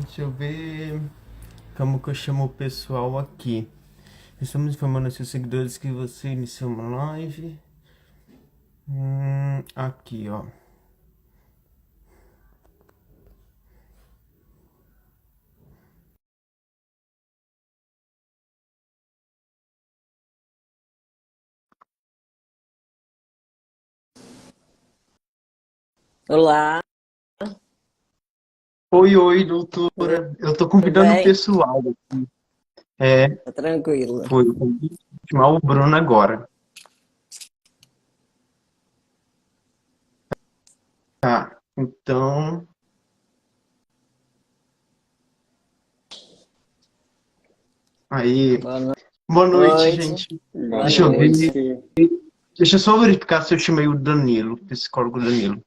Deixa eu ver como que eu chamo o pessoal aqui. Estamos informando aos seus seguidores que você iniciou uma live. Aqui, ó. Olá, Oi, oi, tudo doutora. Eu tô convidando o bem? pessoal. É, Tá tranquilo. foi. Eu vou chamar o Bruno agora. Tá. Então, aí. Boa Boa noite, noite. gente. Boa Boa Deixa eu ver. noite. noite. Deixa eu só verificar se eu chamei o Danilo, o psicólogo Danilo.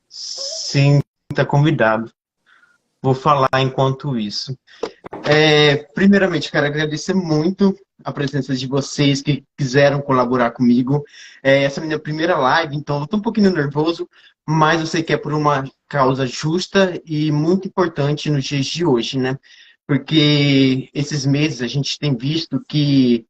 Sim, tá convidado. Vou falar enquanto isso. Primeiramente, quero agradecer muito a presença de vocês que quiseram colaborar comigo. Essa é a minha primeira live, então eu estou um pouquinho nervoso, mas eu sei que é por uma causa justa e muito importante nos dias de hoje, né? Porque esses meses a gente tem visto que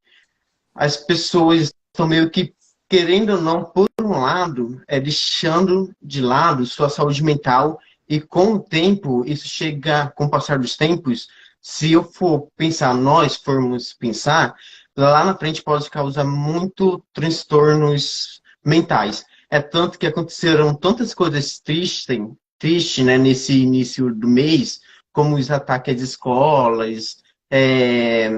as pessoas estão meio que, querendo ou não, por um lado, deixando de lado sua saúde mental, e com o tempo, isso chega, com o passar dos tempos, se eu for pensar, nós formos pensar, lá na frente pode causar muito transtornos mentais. É tanto que aconteceram tantas coisas tristes, né, nesse início do mês, como os ataques às escolas, é,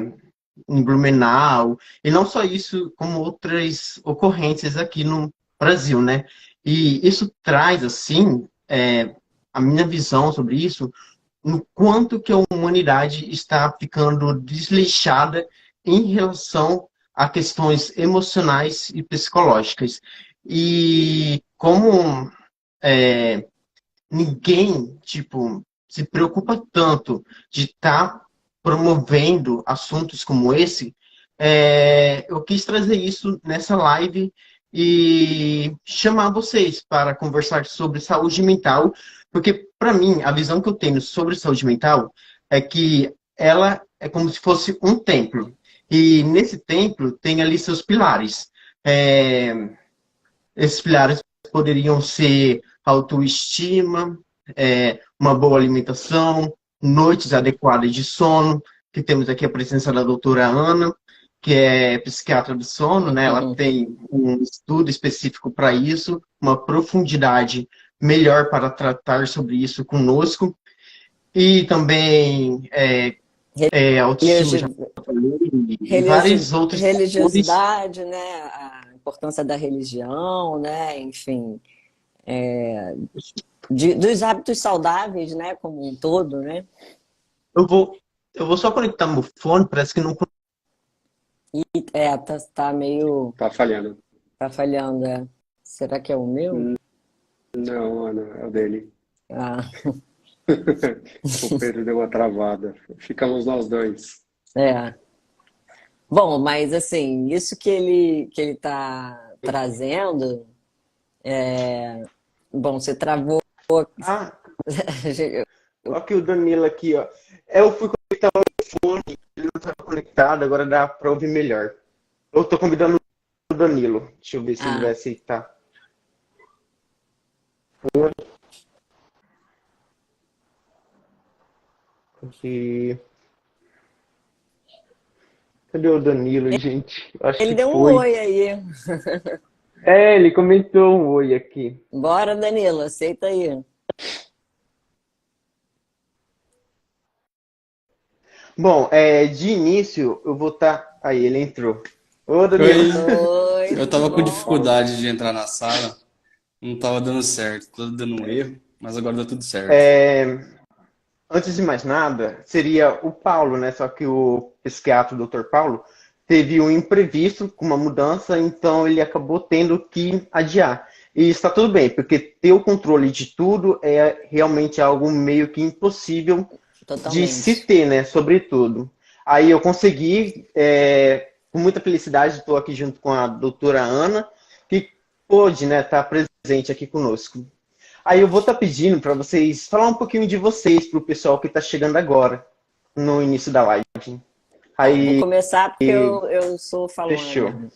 em Blumenau, e não só isso, como outras ocorrências aqui no Brasil, né? E isso traz, assim, a minha visão sobre isso, no quanto que a humanidade está ficando desleixada em relação a questões emocionais e psicológicas. E como ninguém, tipo, se preocupa tanto de estar promovendo assuntos como esse, eu quis trazer isso nessa live e chamar vocês para conversar sobre saúde mental, porque, para mim, a visão que eu tenho sobre saúde mental é que ela é como se fosse um templo. E nesse templo tem ali seus pilares. É, Esses pilares poderiam ser autoestima, uma boa alimentação, noites adequadas de sono, que temos aqui a presença da doutora Ana, que é psiquiatra do sono, né? Ela tem um estudo específico para isso, uma profundidade melhor para tratar sobre isso conosco, e também autoestima, já Religi- falei, e vários outros fatores. Religiosidade, né? A importância da religião, né? Enfim, dos hábitos saudáveis, né? Como um todo, né? Eu vou, eu vou só conectar meu fone, parece que não. Tá meio. Tá falhando. Tá falhando, é. Será que é o meu? Não, Ana, é o dele. Ah, O Pedro deu uma travada. Ficamos nós dois. é. Bom, mas assim, isso que ele tá trazendo, bom, você travou. Ah, aqui o Danilo aqui, ó. Eu fui conectar o fone, ele não estava conectado, agora dá para ouvir melhor. Eu tô convidando o Danilo. Deixa eu ver se ele vai Ah, aceitar. Aqui. Cadê o Danilo, gente? Acho ele que deu um foi. oi aí. Ele comentou um oi aqui. Bora, Danilo, aceita aí. Bom, de início, eu vou estar. Aí, ele entrou. Ô, Danilo. Oi, Oi, eu tudo tava com bom? dificuldade de entrar na sala, não tava dando certo, tava dando um erro, mas agora deu tudo certo. Antes de mais nada, seria o Paulo, né? Só que o psiquiatra, o Dr. Paulo, teve um imprevisto com uma mudança, então ele acabou tendo que adiar. E está tudo bem, porque ter o controle de tudo é realmente algo meio que impossível de se Totalmente. ter, né? Sobretudo. Aí eu consegui, com muita felicidade, estou aqui junto com a doutora Ana, que pôde, né, estar presente aqui conosco. Aí eu vou estar pedindo para vocês falar um pouquinho de vocês para o pessoal que está chegando agora, no início da live. Vou Aí, começar porque eu sou falona fechou. mesmo.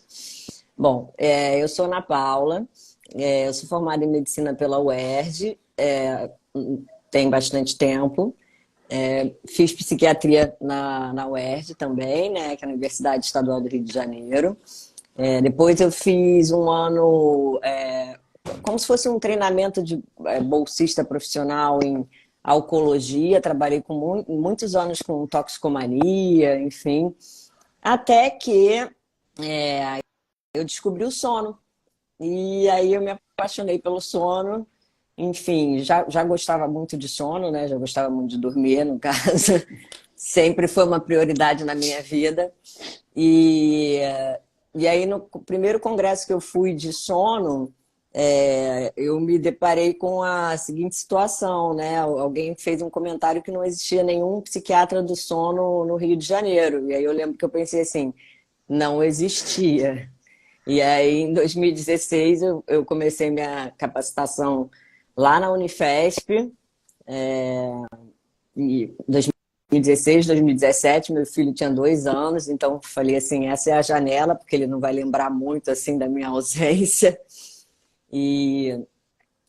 Bom, eu sou Ana Paula, eu sou formada em medicina pela UERJ, tem bastante tempo. Fiz psiquiatria na UERJ também, né, que é a Universidade Estadual do Rio de Janeiro. Depois eu fiz um ano, como se fosse um treinamento de bolsista profissional em alcoologia. Trabalhei com muitos anos com toxicomania, enfim. Até que eu descobri o sono. E aí eu me apaixonei pelo sono. Enfim, já gostava muito de sono, né? Já gostava muito de dormir, no caso. Sempre foi uma prioridade na minha vida. E aí, no primeiro congresso que eu fui de sono, eu me deparei com a seguinte situação, né? Alguém fez um comentário que não existia nenhum psiquiatra do sono no Rio de Janeiro. E aí eu lembro que eu pensei assim, não existia. E aí, em 2016, eu comecei minha capacitação lá na Unifesp. E 2016, 2017, meu filho tinha 2 anos, então falei assim, essa é a janela, porque ele não vai lembrar muito assim da minha ausência.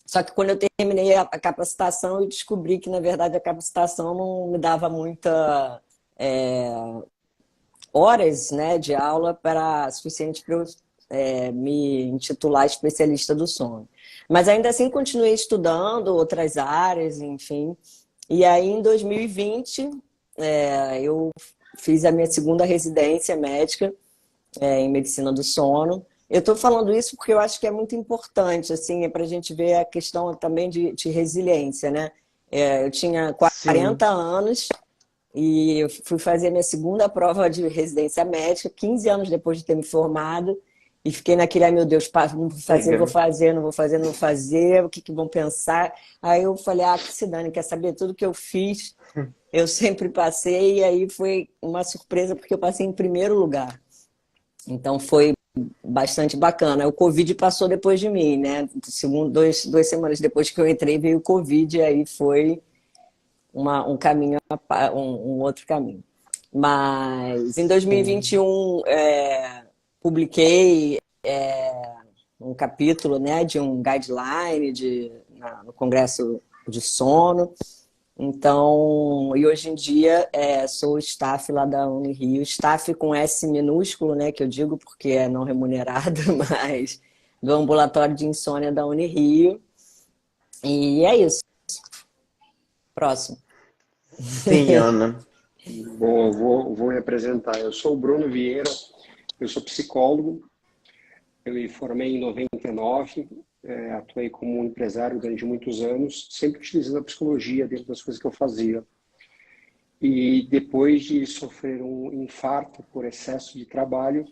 Só que quando eu terminei a capacitação, eu descobri que, na verdade, a capacitação não me dava muita horas, né, de aula para suficiente para eu me intitular especialista do sono. Mas ainda assim continuei estudando outras áreas, enfim. E aí, em 2020, eu fiz a minha segunda residência médica em medicina do sono. Eu estou falando isso porque eu acho que é muito importante, assim, para a gente ver a questão também de resiliência, né? Eu tinha Sim. 40 anos e eu fui fazer minha segunda prova de residência médica, 15 anos depois de ter me formado, e fiquei naquele, ai meu Deus, não vou fazer, vou Legal. fazer, não vou fazer, não vou fazer, o que vão pensar? Aí eu falei, que se dane, quer saber tudo que eu fiz? Eu sempre passei, e aí foi uma surpresa, porque eu passei em primeiro lugar. Então foi bastante bacana. O Covid passou depois de mim, né? Segundo, 2 semanas depois que eu entrei, veio o Covid, e aí foi um caminho, um outro caminho. Mas em Sim. 2021 publiquei um capítulo, né, de um guideline no Congresso de Sono. Então, e hoje em dia sou staff lá da Unirio, staff com S minúsculo, né, que eu digo porque é não remunerado, mas do ambulatório de insônia da Unirio. E é isso. Próximo. Sim, Ana. Bom, eu vou me apresentar. Eu sou o Bruno Vieira, eu sou psicólogo, eu me formei em 99, atuei como um empresário durante muitos anos, sempre utilizando a psicologia dentro das coisas que eu fazia. E depois de sofrer um infarto por excesso de trabalho,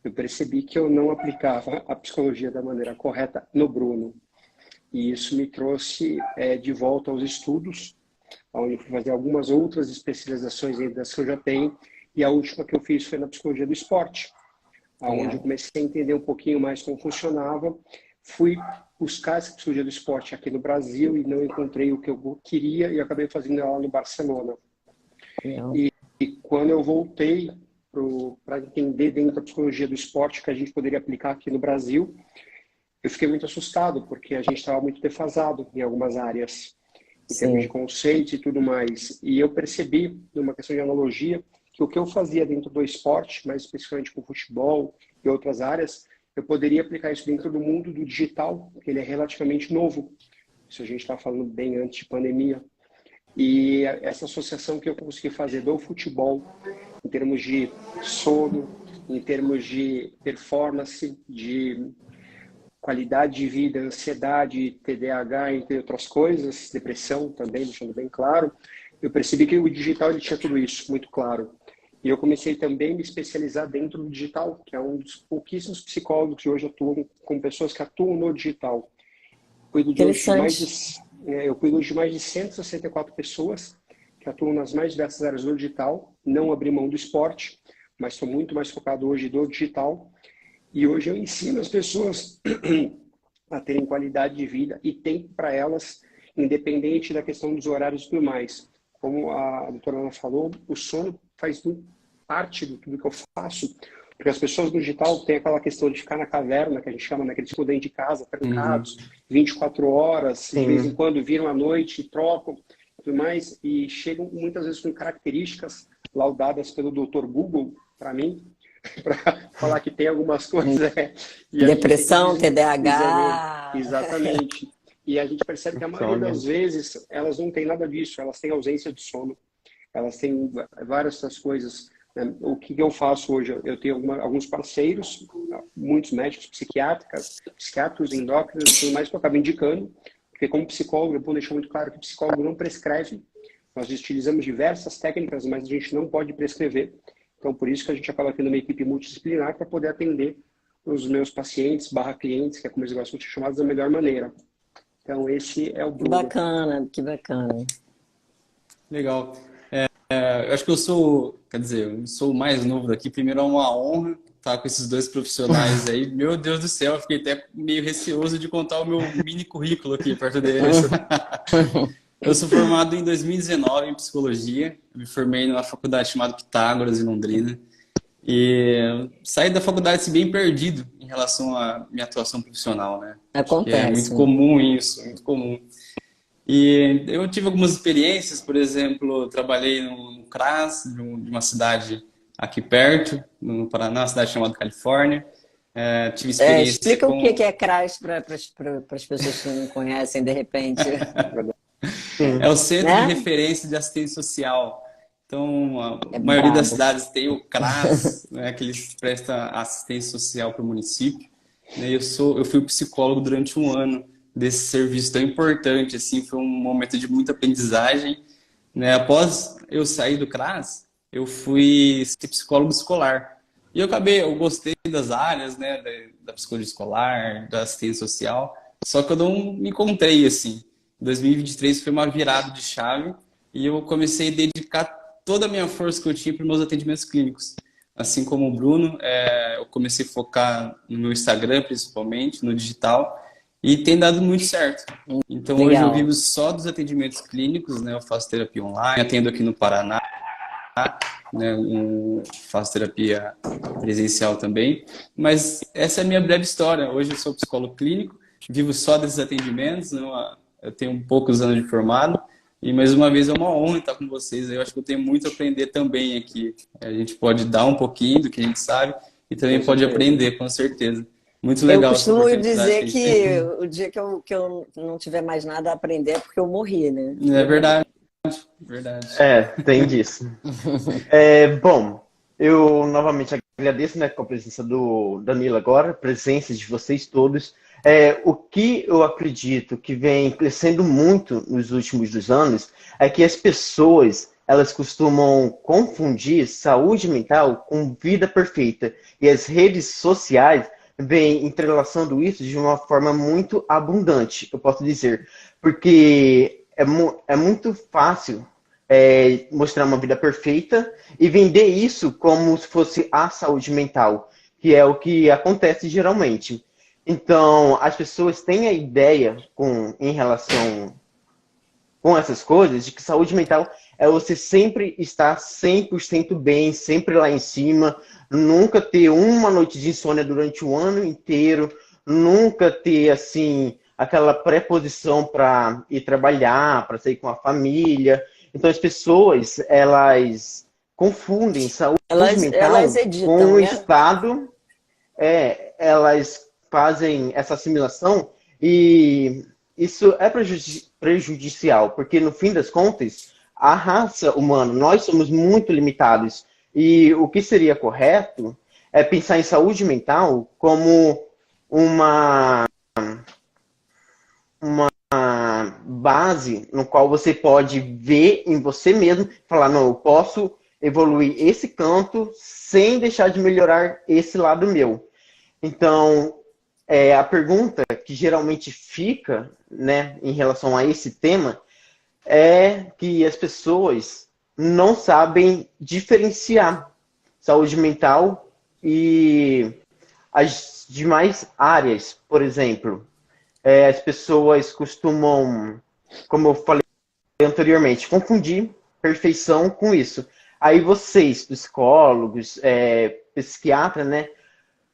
eu percebi que eu não aplicava a psicologia da maneira correta no Bruno. E isso me trouxe de volta aos estudos, onde eu fui fazer algumas outras especializações dentro das que eu já tenho, e a última que eu fiz foi na psicologia do esporte, onde eu Legal. comecei a entender um pouquinho mais como funcionava. Fui buscar essa psicologia do esporte aqui no Brasil e não encontrei o que eu queria e acabei fazendo ela no Barcelona. Legal. E quando eu voltei para entender dentro da psicologia do esporte que a gente poderia aplicar aqui no Brasil, eu fiquei muito assustado, porque a gente estava muito defasado em algumas áreas, em termos de Sim. conceitos e tudo mais. E eu percebi, numa questão de analogia, que o que eu fazia dentro do esporte, mais especificamente com futebol e outras áreas, eu poderia aplicar isso dentro do mundo do digital, que ele é relativamente novo. Isso a gente está falando bem antes de pandemia. E essa associação que eu consegui fazer do futebol, em termos de sono, em termos de performance, de qualidade de vida, ansiedade, TDAH, entre outras coisas, depressão também, deixando bem claro, eu percebi que o digital ele tinha tudo isso muito claro. E eu comecei também a me especializar dentro do digital, que é um dos pouquíssimos psicólogos que hoje atuam com pessoas que atuam no digital. Cuido de hoje de mais Interessante. eu cuido hoje de mais de 164 pessoas que atuam nas mais diversas áreas do digital. Não abri mão do esporte, mas estou muito mais focado hoje do digital. E hoje eu ensino as pessoas a terem qualidade de vida e tempo para elas, independente da questão dos horários e tudo mais. Como a doutora Ana falou, o sono faz muito parte de tudo que eu faço, porque as pessoas no digital têm aquela questão de ficar na caverna, que a gente chama, né, que eles ficam dentro de casa, trancados, 24 horas, de vez em quando viram à noite, trocam, tudo mais, e chegam muitas vezes com características laudadas pelo Dr. Google, para mim, para falar que tem algumas coisas. Depressão, TDAH. Exatamente. E a gente percebe que a maioria das vezes elas não têm nada disso, elas têm ausência de sono, elas têm várias outras coisas. O que eu faço hoje? Eu tenho alguns parceiros, muitos médicos, psiquiatras, endócrinos, tudo mais que eu acabo indicando, porque como psicólogo, eu vou deixar muito claro que o psicólogo não prescreve. Nós utilizamos diversas técnicas, mas a gente não pode prescrever. Então, por isso que a gente acaba tendo uma equipe multidisciplinar para poder atender os meus pacientes, clientes, que é como eles gostam de ser chamados, da melhor maneira. Então, esse é o Que bacana, que bacana. Legal. Eu acho que eu sou, quer dizer, eu sou o mais novo daqui. Primeiro é uma honra estar com esses dois profissionais aí. Meu Deus do céu, eu fiquei até meio receoso de contar o meu mini currículo aqui perto deles. Eu sou formado em 2019 em psicologia. Eu me formei numa faculdade chamada Pitágoras, em Londrina. E saí da faculdade assim, bem perdido em relação à minha atuação profissional, né? Acontece. É muito comum isso, muito comum. E eu tive algumas experiências, por exemplo, eu trabalhei no CRAS, de uma cidade aqui perto, no Paraná, uma cidade chamada Califórnia. Tive experiência explica o que é CRAS para as pessoas que não conhecem, de repente. É o Centro Né? de Referência de Assistência Social. Então, a É maioria brabo. das cidades tem o CRAS, né, que eles prestam assistência social para o município. Né, eu fui psicólogo durante um ano desse serviço tão importante, assim, foi um momento de muita aprendizagem. Né? Após eu sair do CRAS, eu fui ser psicólogo escolar. E eu gostei das áreas, né, da psicologia escolar, da assistência social, só que eu não me encontrei, assim. 2023 foi uma virada de chave e eu comecei a dedicar toda a minha força que eu tinha para os meus atendimentos clínicos. Assim como o Bruno, eu comecei a focar no meu Instagram, principalmente, no digital, e tem dado muito certo. Então, Legal. hoje eu vivo só dos atendimentos clínicos, né? Eu faço terapia online, atendo aqui no Paraná, né? Faço terapia presencial também. Mas essa é a minha breve história. Hoje eu sou psicólogo clínico, vivo só desses atendimentos, né? Eu tenho poucos anos de formado. E mais uma vez é uma honra estar com vocês. Eu acho que eu tenho muito a aprender também aqui. A gente pode dar um pouquinho do que a gente sabe e também pode aprender, com certeza. Muito legal. Eu costumo essa dizer oportunidade que o dia que eu não tiver mais nada a aprender é porque eu morri, né? É verdade. Verdade. Tem disso. Bom, eu novamente agradeço, né, com a presença do Danilo agora, a presença de vocês todos. O que eu acredito que vem crescendo muito nos últimos 2 anos é que as pessoas, elas costumam confundir saúde mental com vida perfeita. E as redes sociais vêm entrelaçando isso de uma forma muito abundante, eu posso dizer. Porque é muito fácil mostrar uma vida perfeita e vender isso como se fosse a saúde mental, que é o que acontece geralmente. Então, as pessoas têm a ideia em relação com essas coisas de que saúde mental é você sempre estar 100% bem, sempre lá em cima, nunca ter uma noite de insônia durante o ano inteiro, nunca ter, assim, aquela preposição para ir trabalhar, para sair com a família. Então, as pessoas, elas confundem saúde mental editam, com o né? estado. Elas fazem essa assimilação e isso é prejudicial, porque no fim das contas, a raça humana, nós somos muito limitados. E o que seria correto é pensar em saúde mental como uma base no qual você pode ver em você mesmo, falar, não, eu posso evoluir esse canto sem deixar de melhorar esse lado meu. Então, a pergunta que geralmente fica, né, em relação a esse tema é que as pessoas não sabem diferenciar saúde mental e as demais áreas. Por exemplo, as pessoas costumam, como eu falei anteriormente, confundir perfeição com isso. Aí vocês, psicólogos, psiquiatras, né?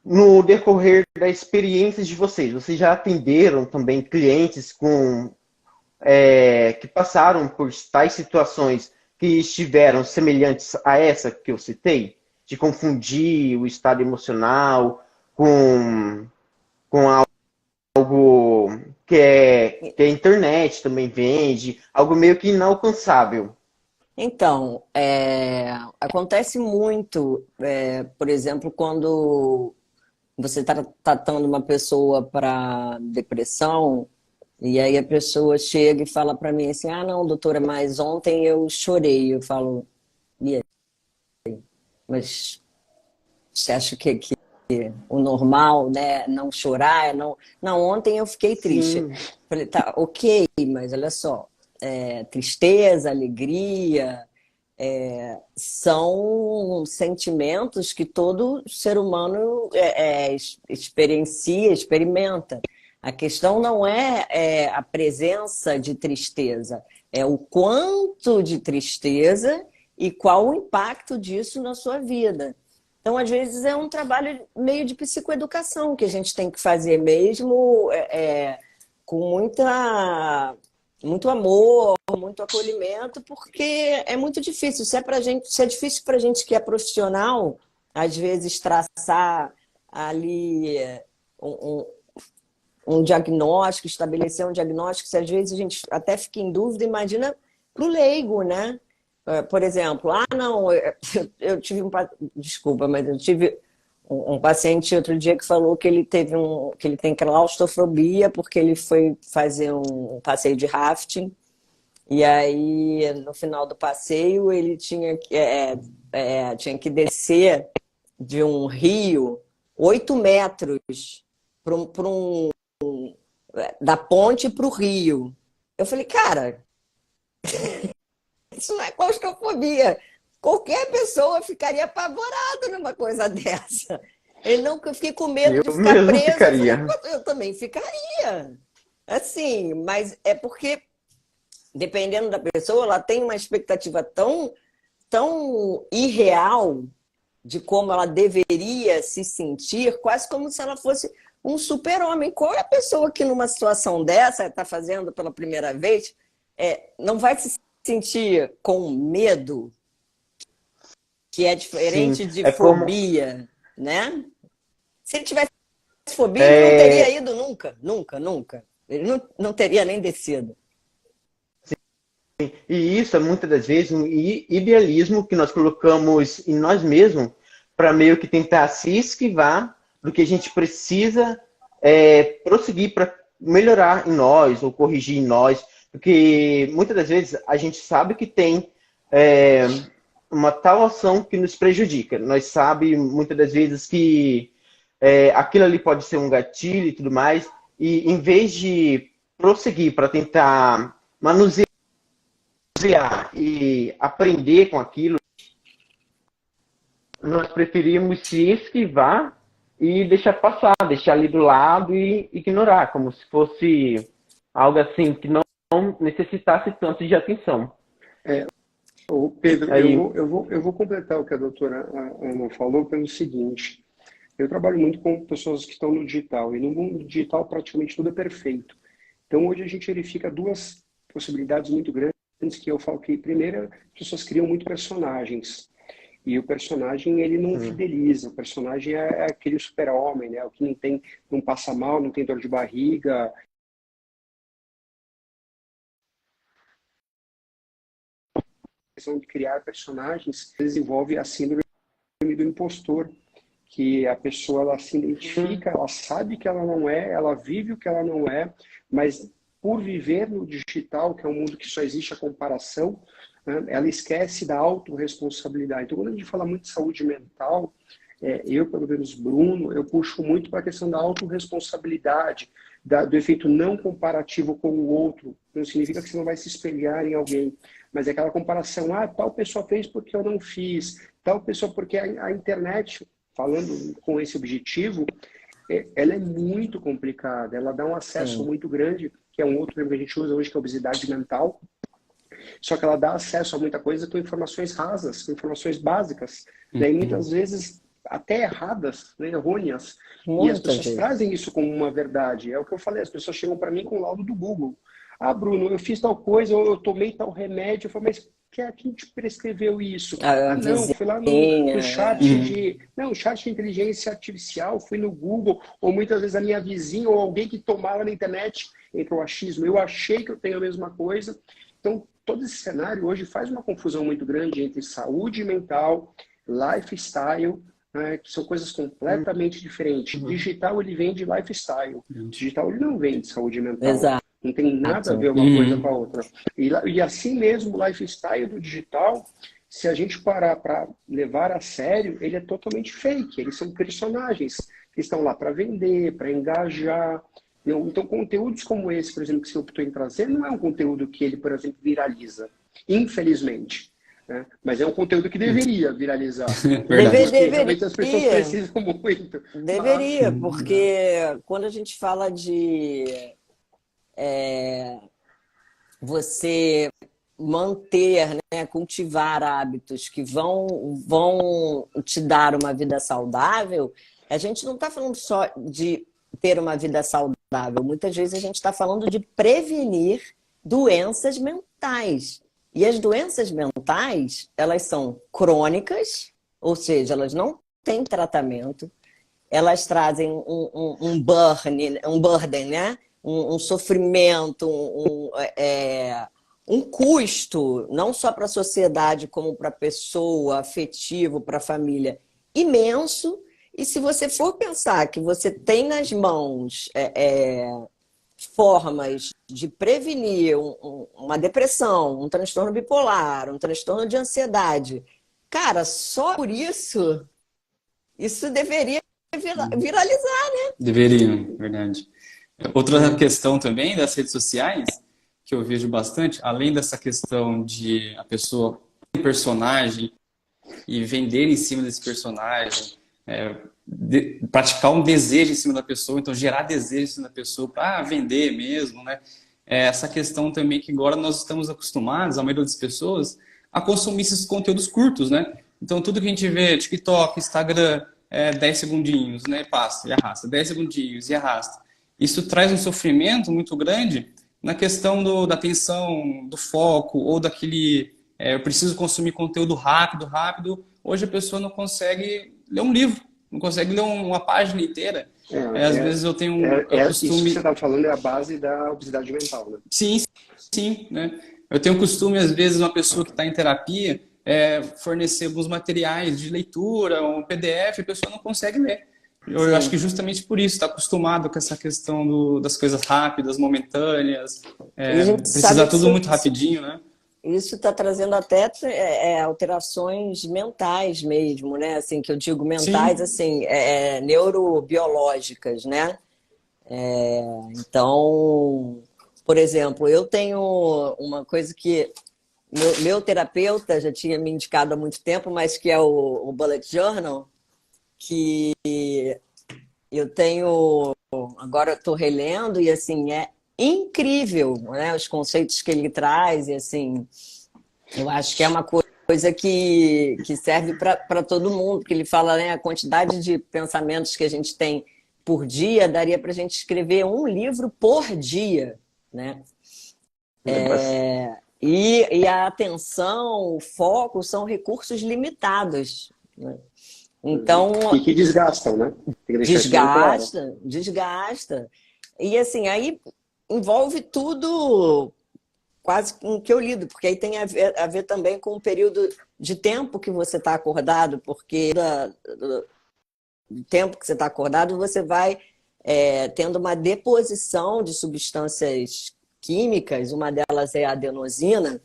No decorrer da experiência de vocês já atenderam também clientes que passaram por tais situações que estiveram semelhantes a essa que eu citei? De confundir o estado emocional com algo que a internet também vende, algo meio que inalcançável. Então, acontece muito, por exemplo, quando você está tratando uma pessoa para depressão, e aí a pessoa chega e fala para mim assim, ah, não, doutora, mas ontem eu chorei. Eu falo, e aí? Mas você acha que o normal, né, não chorar? Não, ontem eu fiquei triste. Sim. Falei, tá, ok, mas olha só, tristeza, alegria, são sentimentos que todo ser humano experimenta. A questão não é a presença de tristeza, é o quanto de tristeza e qual o impacto disso na sua vida. Então, às vezes, é um trabalho meio de psicoeducação que a gente tem que fazer mesmo com muito amor, muito acolhimento, porque é muito difícil. Se é difícil para a gente que é profissional, às vezes, traçar ali um diagnóstico, estabelecer um diagnóstico, se às vezes a gente até fica em dúvida, imagina para o leigo, né? Por exemplo, não, eu tive desculpa, mas eu tive um paciente outro dia que falou que ele tem claustrofobia porque ele foi fazer um passeio de rafting e aí no final do passeio ele tinha que descer de um rio 8 metros da ponte para o rio. Eu falei, cara, isso não é claustrofobia. Qualquer pessoa ficaria apavorada numa coisa dessa. Ele não, que eu fiquei com medo de Eu ficar mesmo presa. ficaria. Eu falei, eu também ficaria. Assim, mas é porque, dependendo da pessoa, ela tem uma expectativa tão irreal de como ela deveria se sentir, quase como se ela fosse um super-homem. Qual é a pessoa que numa situação dessa, está fazendo pela primeira vez, não vai se sentir com medo, que é diferente Sim, de é como fobia, né? Se ele tivesse fobia, ele não teria ido nunca, nunca, nunca. Ele não teria nem descido. e isso é muitas das vezes um idealismo que nós colocamos em nós mesmos para meio que tentar se esquivar do que a gente precisa prosseguir para melhorar em nós ou corrigir em nós, porque muitas das vezes a gente sabe que tem uma tal ação que nos prejudica. Nós sabe muitas das vezes que aquilo ali pode ser um gatilho e tudo mais, e em vez de prosseguir para tentar manusear e aprender com aquilo, nós preferimos se esquivar e deixar passar, deixar ali do lado e ignorar, como se fosse algo assim que não necessitasse tanto de atenção. Ô Pedro, Aí, eu vou completar o que a doutora Ana falou pelo seguinte. Eu trabalho muito com pessoas que estão no digital, e no mundo digital praticamente tudo é perfeito. Então hoje a gente verifica duas possibilidades muito grandes, que eu falo que, primeiro, as pessoas criam muito personagens. E o personagem, ele não fideliza. O personagem é aquele super-homem, né? O que não passa mal, não tem dor de barriga. A questão de criar personagens desenvolve a síndrome do impostor, que a pessoa ela se identifica, ela sabe que ela não é, ela vive o que ela não é, mas por viver no digital, que é um mundo que só existe a comparação, né, ela esquece da autorresponsabilidade. Então, quando a gente fala muito de saúde mental, eu, pelo menos Bruno, eu puxo muito para a questão da autorresponsabilidade, do efeito não comparativo com o outro. Não significa que você não vai se espelhar em alguém, mas é aquela comparação, tal pessoa fez porque eu não fiz, tal pessoa porque a internet, falando com esse objetivo, ela é muito complicada, ela dá um acesso Sim. muito grande, que é um outro termo que a gente usa hoje, que é obesidade mental, só que ela dá acesso a muita coisa com informações rasas, com informações básicas, né? E muitas vezes até erradas, né? Errôneas. E as Muitas pessoas vezes. trazem isso como uma verdade. É o que eu falei, as pessoas chegam para mim com o laudo do Google. Ah, Bruno, eu fiz tal coisa, ou eu tomei tal remédio. Eu falo, mas quem te prescreveu isso? A Ah, não, fui lá no vizinha. chat de... Não, chat de inteligência artificial, fui no Google, ou muitas vezes a minha vizinha, ou alguém que tomava na internet, entra o achismo. Eu achei que eu tenho a mesma coisa. Então, todo esse cenário hoje faz uma confusão muito grande entre saúde mental, lifestyle, né, que são coisas completamente diferentes. Uhum. Digital, ele vem de lifestyle. Digital, ele não vem de saúde mental. Exato. Não tem nada a ver uma coisa com a outra. E assim mesmo, o lifestyle do digital, se a gente parar para levar a sério, ele é totalmente fake. Eles são personagens que estão lá para vender, para engajar. Então, conteúdos como esse, por exemplo, que você optou em trazer, não é um conteúdo que ele, por exemplo, viraliza. Infelizmente. Né? Mas é um conteúdo que deveria viralizar. Verdade. Porque realmente as pessoas Deveria. precisam muito. Deveria, porque quando a gente fala de você manter, né, cultivar hábitos que vão te dar uma vida saudável, a gente não está falando só de ter uma vida saudável. Muitas vezes a gente está falando de prevenir doenças mentais. E as doenças mentais, elas são crônicas, ou seja, elas não têm tratamento, elas trazem um burden, né? Um sofrimento, um custo, não só para a sociedade, como para a pessoa, afetivo, para a família, imenso. E se você for pensar que você tem nas mãos formas de prevenir uma depressão, um transtorno bipolar, um transtorno de ansiedade, cara, só por isso deveria viralizar. Deveriam, verdade. Outra questão também das redes sociais, que eu vejo bastante, além dessa questão de a pessoa ter um personagem e vender em cima desse personagem, praticar um desejo em cima da pessoa, então gerar desejo em cima da pessoa para vender mesmo, né? Essa questão também que agora nós estamos acostumados, a maioria das pessoas, a consumir esses conteúdos curtos, né? Então tudo que a gente vê, TikTok, Instagram, 10 segundinhos, né? Passa e arrasta, 10 segundinhos e arrasta. Isso traz um sofrimento muito grande na questão da atenção, do foco, ou daquele, eu preciso consumir conteúdo rápido, rápido. Hoje a pessoa não consegue ler um livro, não consegue ler uma página inteira. Às vezes eu tenho Isso que você está falando é a base da obesidade mental, né? Sim, sim, né? Eu tenho costume, às vezes, uma pessoa que está em terapia, fornecer alguns materiais de leitura, um PDF, a pessoa não consegue ler. Eu acho que justamente por isso, está acostumado com essa questão das coisas rápidas, momentâneas, precisa tudo muito rapidinho, né? Isso está trazendo até alterações mentais mesmo, né? Assim, que eu digo mentais, Sim. assim, neurobiológicas, né? Então, por exemplo, eu tenho uma coisa que meu terapeuta já tinha me indicado há muito tempo, mas que é o Bullet Journal, que eu tenho, agora eu estou relendo e assim, é incrível, né? Os conceitos que ele traz e assim, eu acho que é uma coisa que serve para todo mundo, porque ele fala, né, a quantidade de pensamentos que a gente tem por dia, daria para a gente escrever um livro por dia, né? E a atenção, o foco são recursos limitados, né? Então, E que desgastam, né? Tem que deixar isso bem claro. desgasta. E assim, aí envolve tudo quase o que eu lido, porque aí tem a ver também com o período de tempo que você está acordado, porque do tempo que você está acordado, você vai tendo uma deposição de substâncias químicas, uma delas é a adenosina,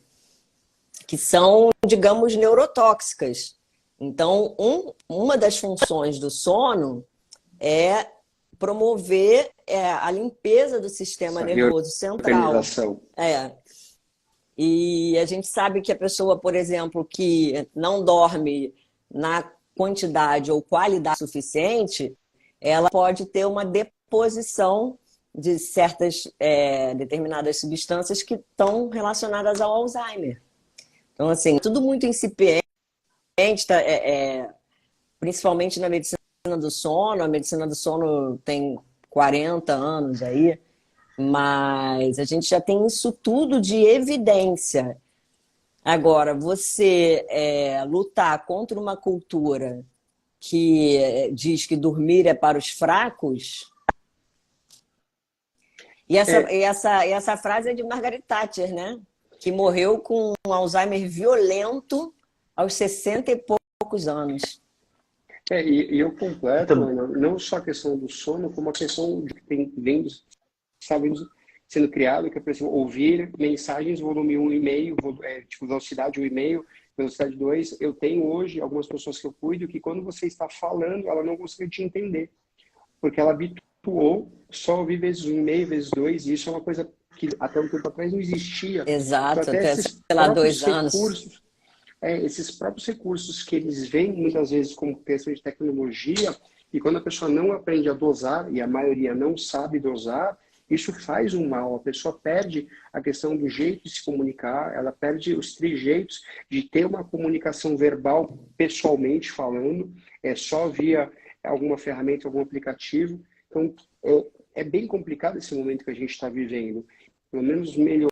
que são, digamos, neurotóxicas. Então, uma das funções do sono é promover a limpeza do sistema nervoso central. E a gente sabe que a pessoa, por exemplo, que não dorme na quantidade ou qualidade suficiente, ela pode ter uma deposição de certas determinadas substâncias que estão relacionadas ao Alzheimer. Então, assim, tudo muito incipiente, principalmente na medicina do sono. A medicina do sono tem 40 anos aí, mas a gente já tem isso tudo de evidência. Agora, você lutar contra uma cultura que diz que dormir é para os fracos. E essa frase é de Margaret Thatcher, né? Que morreu com um Alzheimer violento aos 60 e poucos anos. E eu completo, não só a questão do sono, como a questão de que sabe, sendo criado, que é, por exemplo, ouvir mensagens volume 1,5, tipo velocidade 1,5, velocidade 2. Eu tenho hoje algumas pessoas que eu cuido que quando você está falando, ela não consegue te entender, porque ela habituou só ouvir vezes 1,5, vezes 2, e isso é uma coisa que até um tempo atrás não existia. Exato, então, até, sei lá, 2 anos. Esses próprios recursos que eles veem muitas vezes como questão de tecnologia, e quando a pessoa não aprende a dosar, e a maioria não sabe dosar, isso faz um mal. A pessoa perde a questão do jeito de se comunicar, ela perde os trejeitos de ter uma comunicação verbal pessoalmente falando, só via alguma ferramenta, algum aplicativo. Então, é bem complicado esse momento que a gente está vivendo. Pelo menos melhorar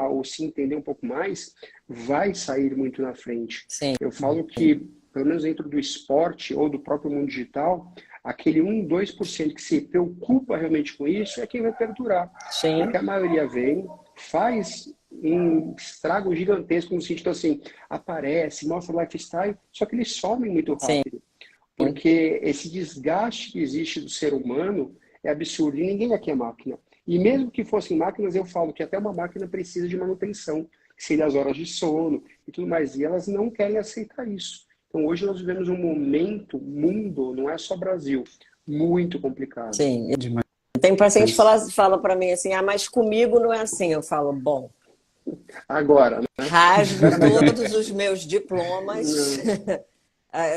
ou se entender um pouco mais, vai sair muito na frente. Sim. Eu falo que, pelo menos dentro do esporte ou do próprio mundo digital, aquele 1, 2% que se preocupa realmente com isso é quem vai perdurar. Sim. Porque a maioria vem, faz um estrago gigantesco no sentido assim, aparece, mostra lifestyle, só que eles somem muito rápido. Sim. Porque esse desgaste que existe do ser humano é absurdo. E ninguém aqui é máquina. E mesmo que fossem máquinas, eu falo que até uma máquina precisa de manutenção, que seria as horas de sono e tudo mais. E elas não querem aceitar isso. Então hoje nós vivemos um momento, mundo, não é só Brasil, muito complicado. Sim. Tem paciente que fala para mim assim, mas comigo não é assim. Eu falo, bom... Agora, né? Rasgo todos os meus diplomas,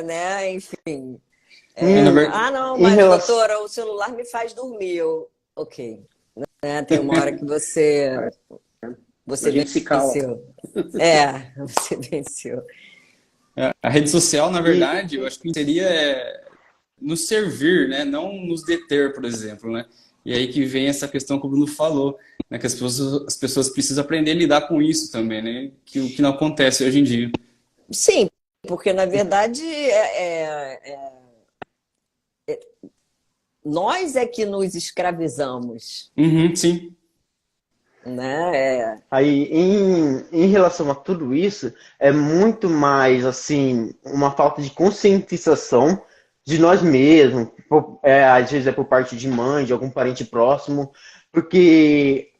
né? Enfim. Não, mas doutora, o celular me faz dormir. Ok. Né? Tem uma hora que você venceu. Você venceu. A rede social, na verdade, eu acho que seria nos servir, né? Não nos deter, por exemplo, né? E aí que vem essa questão que o Bruno falou, né? Que as pessoas precisam aprender a lidar com isso também, né? O que não acontece hoje em dia. Sim, porque na verdade nós é que nos escravizamos. Sim. Né? Aí, em relação a tudo isso, é muito mais, assim, uma falta de conscientização de nós mesmos, às vezes é por parte de mãe, de algum parente próximo, porque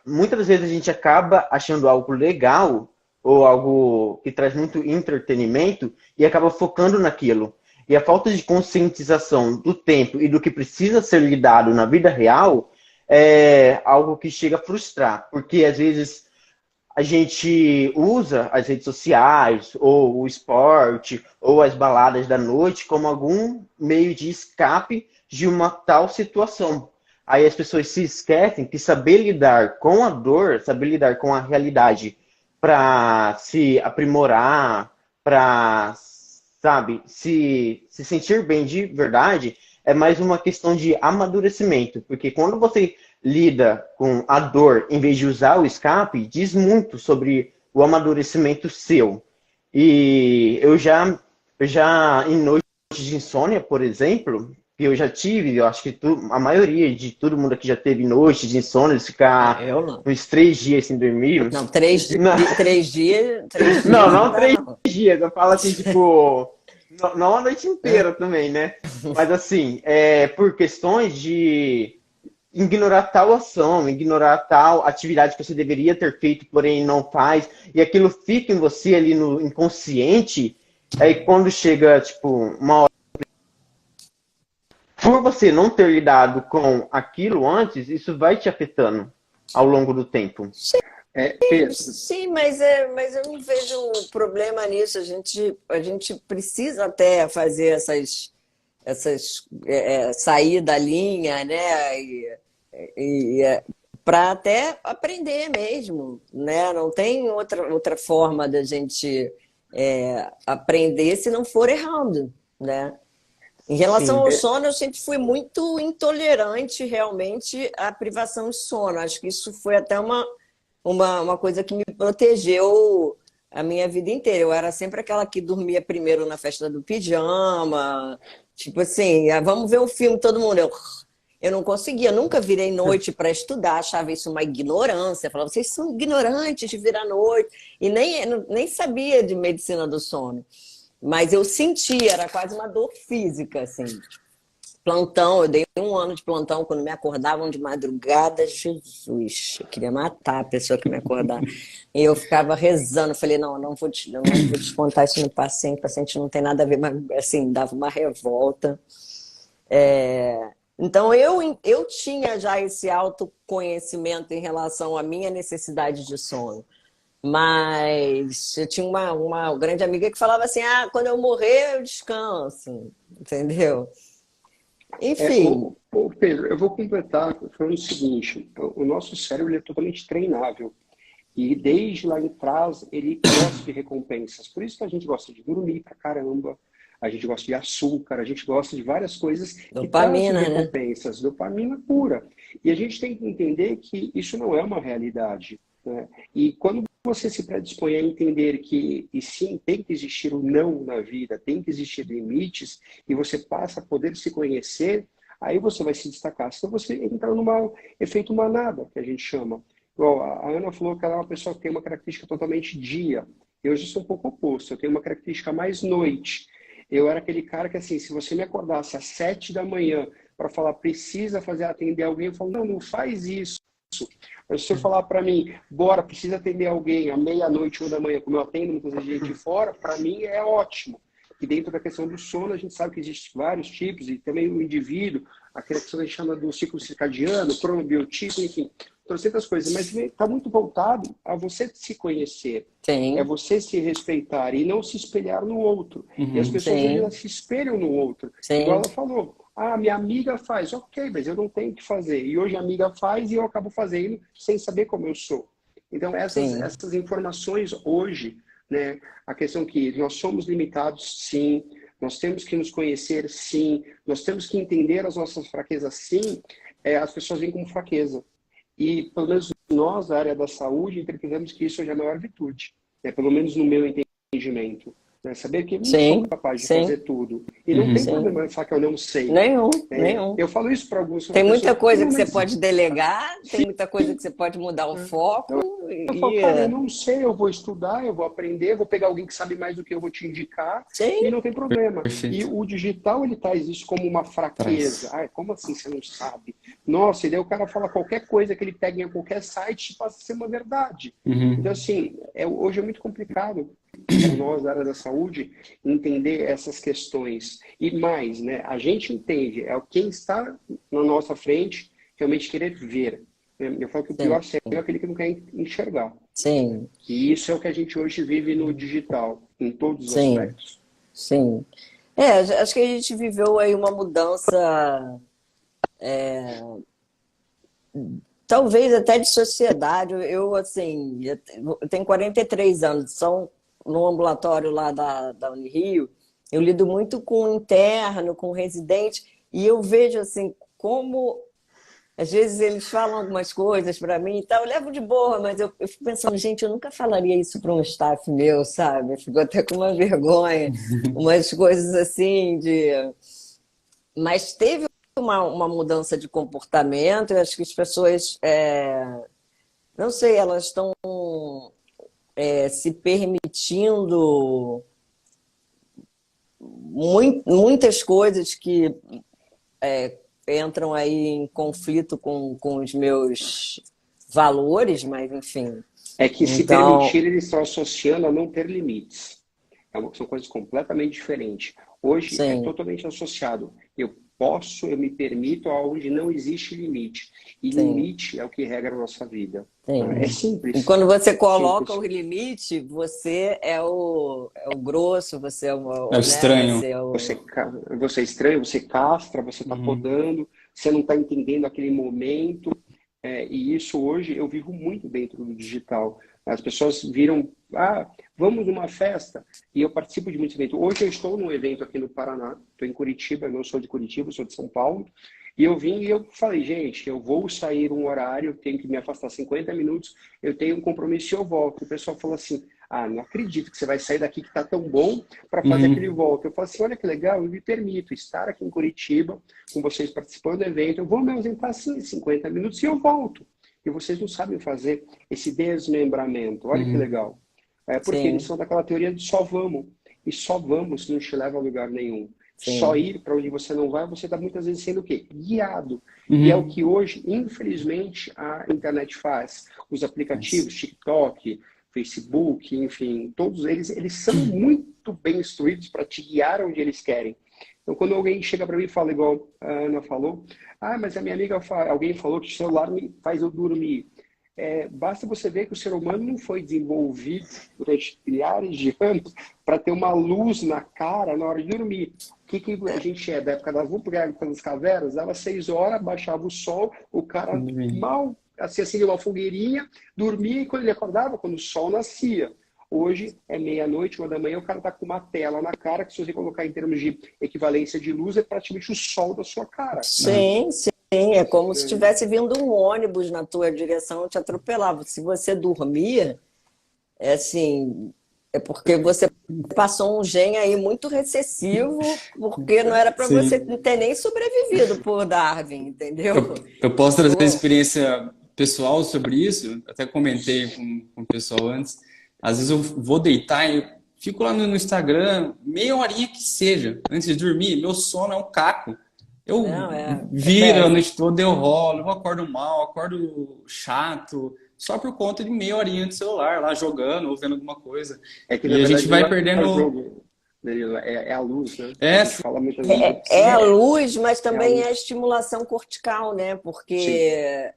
muitas vezes a gente acaba achando algo legal ou algo que traz muito entretenimento e acaba focando naquilo. E a falta de conscientização do tempo e do que precisa ser lidado na vida real é algo que chega a frustrar, porque às vezes a gente usa as redes sociais, ou o esporte, ou as baladas da noite como algum meio de escape de uma tal situação. Aí as pessoas se esquecem que saber lidar com a dor, saber lidar com a realidade para se aprimorar, para, sabe, se sentir bem de verdade, é mais uma questão de amadurecimento, porque quando você lida com a dor em vez de usar o escape, diz muito sobre o amadurecimento seu. E eu já em noites de insônia, por exemplo, que eu já tive, eu acho que a maioria de todo mundo aqui já teve noites de insônia, de ficar uns 3 dias sem dormir. Não, 3 dias. Não 3 dias, eu falo assim, tipo... Não a noite inteira também, né? Mas assim, por questões de ignorar tal ação, ignorar tal atividade que você deveria ter feito, porém não faz, e aquilo fica em você ali no inconsciente, aí quando chega, tipo, uma hora... Por você não ter lidado com aquilo antes, isso vai te afetando ao longo do tempo. Sim, mas eu não vejo problema nisso. A gente precisa até fazer sair da linha, né? Para até aprender mesmo, né? Não tem outra forma da gente aprender se não for errando, né? Em relação Sim, ao sono, eu sempre fui muito intolerante realmente à privação de sono. Acho que isso foi até uma coisa que me protegeu a minha vida inteira. Eu era sempre aquela que dormia primeiro na festa do pijama, tipo assim, vamos ver um filme, todo mundo. Eu não conseguia, nunca virei noite para estudar, achava isso uma ignorância. Falava, vocês são ignorantes de virar noite. E nem sabia de medicina do sono. Mas eu sentia, era quase uma dor física, assim. Plantão, eu dei 1 ano de plantão quando me acordavam de madrugada. Jesus, eu queria matar a pessoa que me acordava. E eu ficava rezando, falei, não vou descontar isso no paciente, o paciente não tem nada a ver, mas assim, dava uma revolta. Então, eu tinha já esse autoconhecimento em relação à minha necessidade de sono. Mas eu tinha uma grande amiga que falava assim, quando eu morrer, eu descanso, entendeu? Enfim. Pedro, eu vou completar falando o seguinte, o nosso cérebro ele é totalmente treinável. E desde lá em trás, ele gosta de recompensas. Por isso que a gente gosta de dormir pra caramba, a gente gosta de açúcar, a gente gosta de várias coisas que trazem Dopamina, né? recompensas, dopamina pura. E a gente tem que entender que isso não é uma realidade, né? E quando você se predispõe a entender que, e sim, tem que existir o não na vida, tem que existir limites, e você passa a poder se conhecer, aí você vai se destacar. Senão você entra num efeito manada, que a gente chama. Bom, a Ana falou que ela é uma pessoa que tem uma característica totalmente dia. Eu já sou um pouco oposto, eu tenho uma característica mais noite. Eu era aquele cara que, assim, se você me acordasse às 7 da manhã para falar, precisa atender alguém, eu falo, não faz isso. Mas se você falar para mim, bora, precisa atender alguém à meia-noite, 1 da manhã, como eu atendo muita gente fora, para mim é ótimo. E dentro da questão do sono, a gente sabe que existem vários tipos, e também o indivíduo, aquela questão que a gente chama do ciclo circadiano, cronobiotipo, enfim, trocentas coisas. Mas está muito voltado a você se conhecer, é Sim, você se respeitar e não se espelhar no outro. E as pessoas hoje sim, elas se espelham no outro. Igual sim, ela falou, minha amiga faz, ok, mas eu não tenho que fazer. E hoje a amiga faz e eu acabo fazendo sem saber como eu sou. Então, sim, essas informações hoje, né, a questão que nós somos limitados, sim, nós temos que nos conhecer, sim, nós temos que entender as nossas fraquezas, sim, as pessoas veem como fraqueza. E, pelo menos nós, da área da saúde, interpretamos que isso é a maior virtude, né, pelo menos no meu entendimento. Né, saber que eu não sou sim, capaz de sim, fazer tudo. E não tem sim. problema eu falar que eu não sei. Nenhum, nenhum. Eu falo isso para algumas Tem pessoas, muita coisa não, que você mas pode delegar, tem sim. muita coisa que você pode mudar o foco Eu falo, cara, eu não sei, eu vou estudar, eu vou aprender, vou pegar alguém que sabe mais do que eu vou te indicar sim, e não tem problema. E Perfeito. o digital, ele traz isso como uma fraqueza. Traz. Como assim você não sabe? Nossa, e daí o cara fala qualquer coisa que ele pega em qualquer site passa a ser uma verdade. Então, Uhum. assim, hoje é muito complicado para nós, da área da saúde, entender essas questões. E mais, né? A gente entende, quem está na nossa frente realmente querer ver. Eu falo que o sim, pior cego é aquele que não quer enxergar. sim, E isso é o que a gente hoje vive no digital, em todos os sim, aspectos. sim. Acho que a gente viveu aí uma mudança, talvez até de sociedade. Eu, assim, eu tenho 43 anos, são no ambulatório lá da Unirio, eu lido muito com interno, com residente, e eu vejo, assim, como às vezes eles falam algumas coisas para mim e tal, eu levo de boa, mas eu fico pensando, gente, eu nunca falaria isso para um staff meu, sabe? Eu fico até com uma vergonha, umas coisas assim de. Mas teve uma mudança de comportamento, eu acho que as pessoas, não sei, elas estão se permitindo muitas coisas que entram aí em conflito com os meus valores, mas enfim. É que se Então, permitir, eles estão associando a não ter limites. São coisas completamente diferentes. Hoje é sim, totalmente associado. Eu posso, eu me permito, aonde não existe limite. E Sim. limite é o que regra a nossa vida. Sim. É simples. E quando você coloca Simples. o limite, você é o grosso, você é o, É o né? estranho. Você é o... Você é estranho, você castra, você está podando, você não está entendendo aquele momento. E isso hoje eu vivo muito dentro do digital. As pessoas viram, vamos numa festa, e eu participo de muitos eventos. Hoje eu estou num evento aqui no Paraná, estou em Curitiba, eu não sou de Curitiba, eu sou de São Paulo, e eu vim e eu falei, gente, eu vou sair um horário, tenho que me afastar 50 minutos, eu tenho um compromisso e eu volto. O pessoal falou assim, não acredito que você vai sair daqui que está tão bom para fazer aquele volta. Eu falo assim, olha que legal, eu me permito estar aqui em Curitiba, com vocês participando do evento, eu vou me ausentar assim 50 minutos e eu volto. E vocês não sabem fazer esse desmembramento. Olha que legal. Porque Sim. eles são daquela teoria de só vamos. E só vamos não te leva a lugar nenhum. Sim. Só ir para onde você não vai, você está muitas vezes sendo o quê? Guiado. E é o que hoje, infelizmente, a internet faz. Os aplicativos, TikTok, Facebook, enfim, todos eles são muito bem instruídos para te guiar onde eles querem. Então, quando alguém chega para mim e fala, igual a Ana falou, mas a minha amiga, alguém falou que o celular me faz eu dormir. Basta você ver que o ser humano não foi desenvolvido durante milhares de anos para ter uma luz na cara na hora de dormir. O que a gente da época das cavernas, dava 6 horas, baixava o sol, o cara mal acendia uma fogueirinha, dormia e quando ele acordava, quando o sol nascia. Hoje é meia-noite, 1 da manhã, o cara está com uma tela na cara, que se você colocar em termos de equivalência de luz, é praticamente o sol da sua cara. Sim, sim. É como se tivesse vindo um ônibus na tua direção e te atropelava. Se você dormia, é porque você passou um gene aí muito recessivo, porque não era para você ter nem sobrevivido por Darwin, entendeu? Eu posso trazer experiência pessoal sobre isso, até comentei com o pessoal antes. Às vezes eu vou deitar e fico lá no Instagram, meia horinha que seja, antes de dormir, meu sono é um caco. Eu viro a noite toda, eu rolo, eu acordo mal, acordo chato, só por conta de meia horinha de celular, lá jogando ou vendo alguma coisa. Que, e a gente vai perdendo... Jogo, é a luz, né? A gente fala muitas vezes. É a luz, mas também é a estimulação cortical, né? Porque...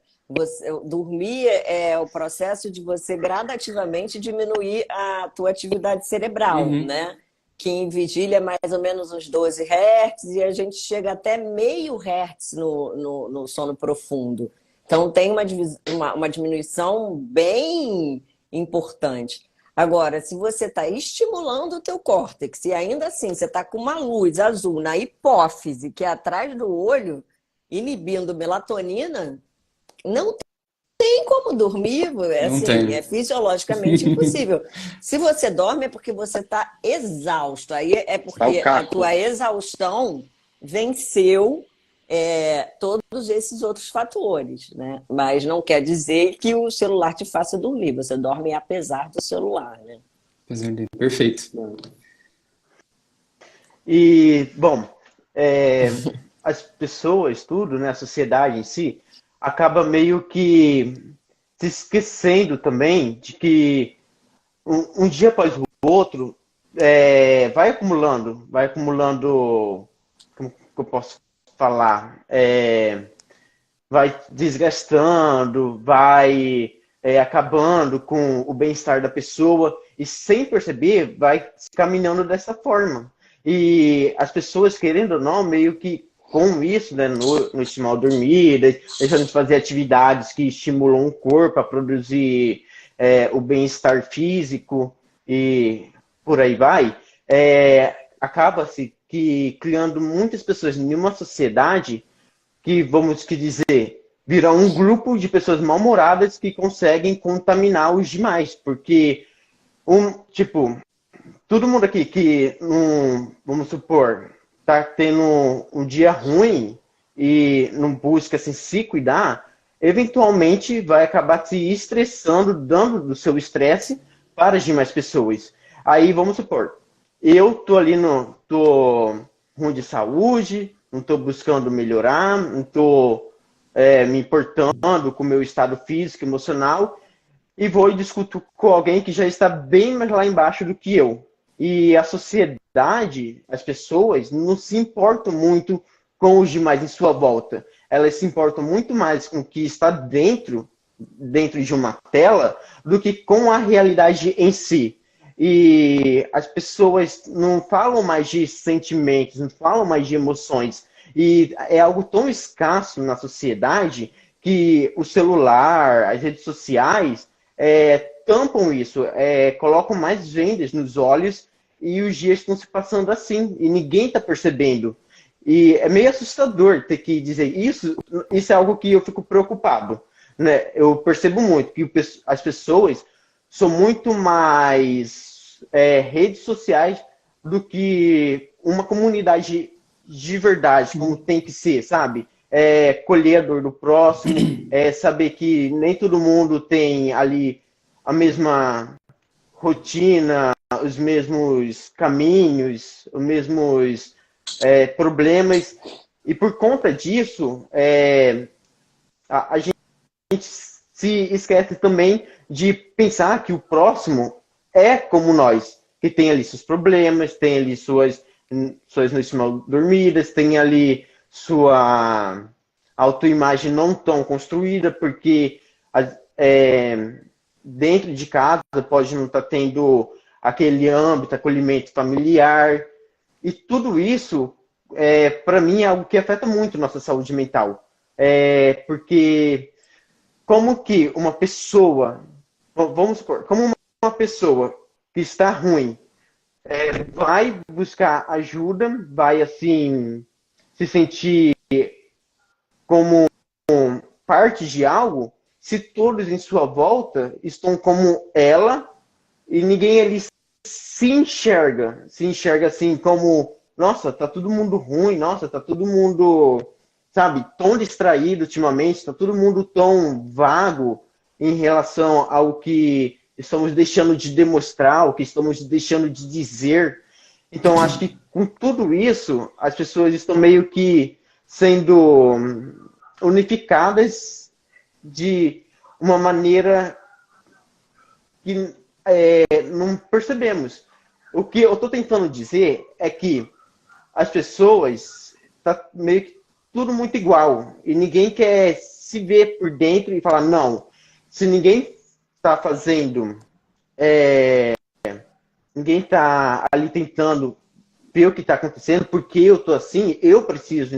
dormir é o processo de você gradativamente diminuir a tua atividade cerebral, né? Que em vigília é mais ou menos uns 12 Hz e a gente chega até meio Hz no sono profundo. Então tem uma diminuição bem importante. Agora, se você está estimulando o teu córtex e ainda assim você está com uma luz azul na hipófise, que é atrás do olho, inibindo melatonina, não tem como dormir, é fisiologicamente impossível. Se você dorme é porque você está exausto. Aí é porque a tua exaustão venceu todos esses outros fatores, né? Mas não quer dizer que o celular te faça dormir. Você dorme apesar do celular, né? Perfeito. E, bom, as pessoas, tudo, né, a sociedade em si, acaba meio que se esquecendo também de que um dia após o outro vai acumulando, como que eu posso falar? Vai desgastando, vai acabando com o bem-estar da pessoa e sem perceber vai se caminhando dessa forma. E as pessoas, querendo ou não, meio que com isso, né, no estimular dormir, deixando de fazer atividades que estimulam o corpo a produzir o bem-estar físico e por aí vai, acaba-se que criando muitas pessoas em uma sociedade que, vamos dizer, vira um grupo de pessoas mal-humoradas que conseguem contaminar os demais, porque, todo mundo aqui que, vamos supor, tá tendo um dia ruim e não busca assim, se cuidar, eventualmente vai acabar se estressando, dando do seu estresse para as demais pessoas. Aí, vamos supor, eu tô ruim de saúde, não tô buscando melhorar, não tô me importando com o meu estado físico, emocional, e vou e discuto com alguém que já está bem mais lá embaixo do que eu. E a sociedade, as pessoas não se importam muito com o bem-estar das outras pessoas. Elas querem, com os demais em sua volta. Elas se importam muito mais com o que está dentro de uma tela do que com a realidade em si. E as pessoas não falam mais de sentimentos, não falam mais de emoções. E é algo tão escasso na sociedade que o celular, as redes sociais, tampam isso, colocam mais vendas nos olhos e os dias estão se passando assim e ninguém está percebendo. E é meio assustador ter que dizer isso. Isso é algo que eu fico preocupado, né? Eu percebo muito que as pessoas são muito mais redes sociais do que uma comunidade de verdade, como tem que ser, sabe? Colher a dor do próximo, saber que nem todo mundo tem ali a mesma rotina, os mesmos caminhos, os mesmos problemas. E por conta disso, a gente se esquece também de pensar que o próximo é como nós, que tem ali seus problemas, tem ali suas noites mal dormidas, tem ali sua autoimagem não tão construída, porque dentro de casa pode não estar tendo aquele âmbito, acolhimento familiar. E tudo isso, para mim, é algo que afeta muito nossa saúde mental. Porque como que uma pessoa, vamos supor, como uma pessoa que está ruim vai buscar ajuda, vai assim se sentir como parte de algo, se todos em sua volta estão como ela e ninguém ali se enxerga assim como, nossa, tá todo mundo ruim, nossa, tá todo mundo, sabe, tão distraído ultimamente, tá todo mundo tão vago em relação ao que estamos deixando de demonstrar, o que estamos deixando de dizer. Então, acho que com tudo isso, as pessoas estão meio que sendo unificadas de uma maneira que não percebemos. O que eu estou tentando dizer é que as pessoas tá meio que tudo muito igual e ninguém quer se ver por dentro e falar, não, se ninguém está fazendo, ninguém está ali tentando ver o que está acontecendo, porque eu estou assim, eu preciso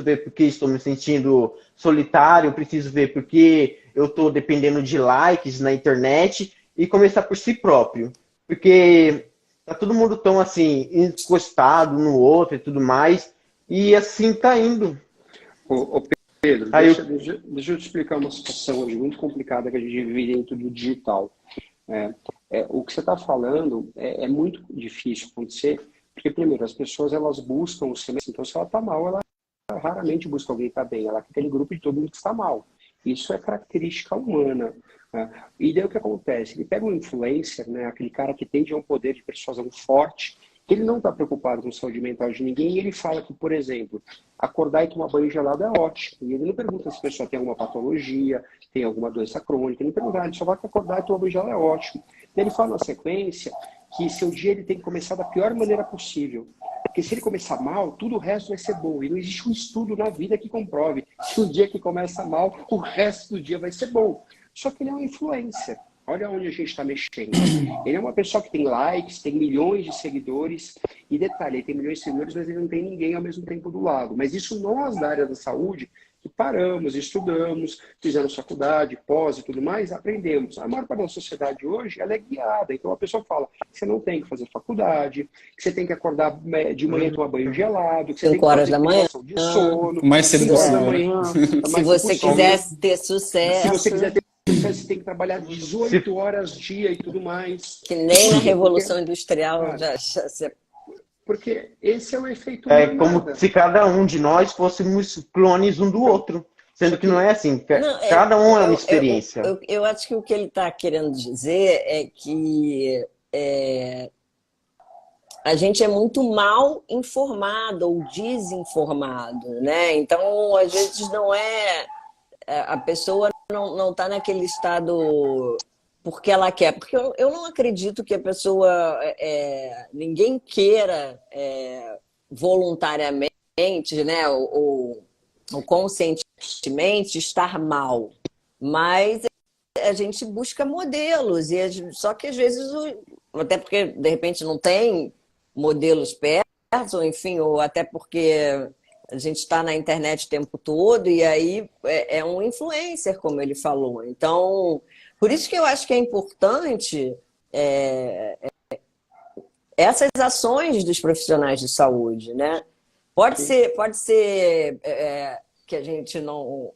ver porque estou me sentindo solitário, eu preciso ver porque eu estou dependendo de likes na internet e começar por si próprio. Porque tá todo mundo tão assim, encostado no outro e tudo mais, e assim tá indo. Ô Pedro, deixa eu te explicar uma situação hoje muito complicada que a gente vive dentro do digital. O que você está falando é muito difícil acontecer, porque, primeiro, as pessoas elas buscam o silêncio. Então, se ela está mal, ela raramente busca alguém que está bem. Ela quer aquele grupo de todo mundo que está mal. Isso é característica humana. Né? E daí o que acontece? Ele pega um influencer, né, aquele cara que tem um poder de persuasão forte, que ele não está preocupado com a saúde mental de ninguém, e ele fala que, por exemplo, acordar e tomar banho gelado é ótimo. E ele não pergunta se a pessoa tem alguma patologia, tem alguma doença crônica, ele não pergunta, ele só vai que acordar e tomar banho gelado é ótimo. E ele fala na sequência que seu dia ele tem que começar da pior maneira possível. Porque se ele começar mal, tudo o resto vai ser bom. E não existe um estudo na vida que comprove que o dia que começa mal, o resto do dia vai ser bom. Só que ele é um influencer. Olha onde a gente está mexendo. Ele é uma pessoa que tem likes, tem milhões de seguidores. E detalhe, ele tem milhões de seguidores, mas ele não tem ninguém ao mesmo tempo do lado. Mas isso nós, da área da saúde, que paramos, estudamos, fizemos faculdade, pós e tudo mais, aprendemos. A maior parte da sociedade hoje, ela é guiada. Então a pessoa fala que você não tem que fazer faculdade, que você tem que acordar de manhã e tomar banho gelado, que você tem que 5 horas fazer da manhã. de sono, Mais cedo 5 horas da possível. manhã. Se você quiser ter sucesso, Se você quiser ter sucesso, você tem que trabalhar 18 horas dia e tudo mais. que nem na Revolução Industrial já Porque esse é o efeito como se cada um de nós fôssemos clones um do outro. Sendo que não é assim. Cada um é uma experiência. Eu acho que o que ele está querendo dizer é que a gente é muito mal informado ou desinformado, né? Então, às vezes, não a pessoa não está naquele estado porque ela quer. Porque eu não acredito que a pessoa, ninguém queira voluntariamente né, ou conscientemente estar mal, mas a gente busca modelos, só que às vezes, até porque de repente não tem modelos perto, ou enfim, ou até porque a gente está na internet o tempo todo, e aí é um influencer, como ele falou. Então, por isso que eu acho que é importante essas ações dos profissionais de saúde, né? Pode ser que a gente não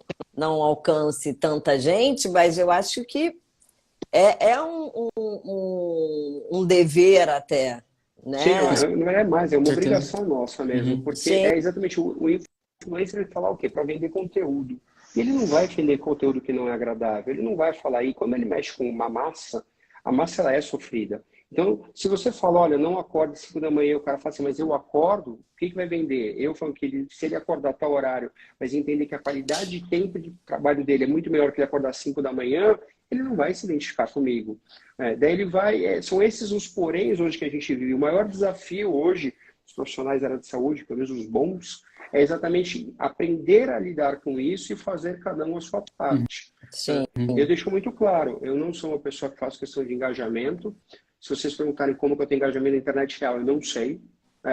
alcance tanta gente, mas eu acho que é um dever até, né? Sim, não é mais, é uma certeza. obrigação nossa mesmo, porque Sim. é exatamente o influencer ele falar o quê? Para vender conteúdo. E ele não vai vender conteúdo que não é agradável, ele não vai falar. E quando ele mexe com uma massa, a massa ela é sofrida. Então, se você fala, olha, não acorda às 5 da manhã, o cara fala assim, mas eu acordo, o que vai vender? Eu falo que se ele acordar a tal horário, mas entender que a qualidade de tempo de trabalho dele é muito melhor que ele acordar às 5 da manhã, ele não vai se identificar comigo. Daí ele vai... são esses os poréns hoje que a gente vive. O maior desafio hoje, os profissionais da área de saúde, pelo menos os bons, é exatamente aprender a lidar com isso e fazer cada um a sua parte. Sim. Eu deixo muito claro, eu não sou uma pessoa que faz questão de engajamento. Se vocês perguntarem como que eu tenho engajamento na internet real, eu não sei,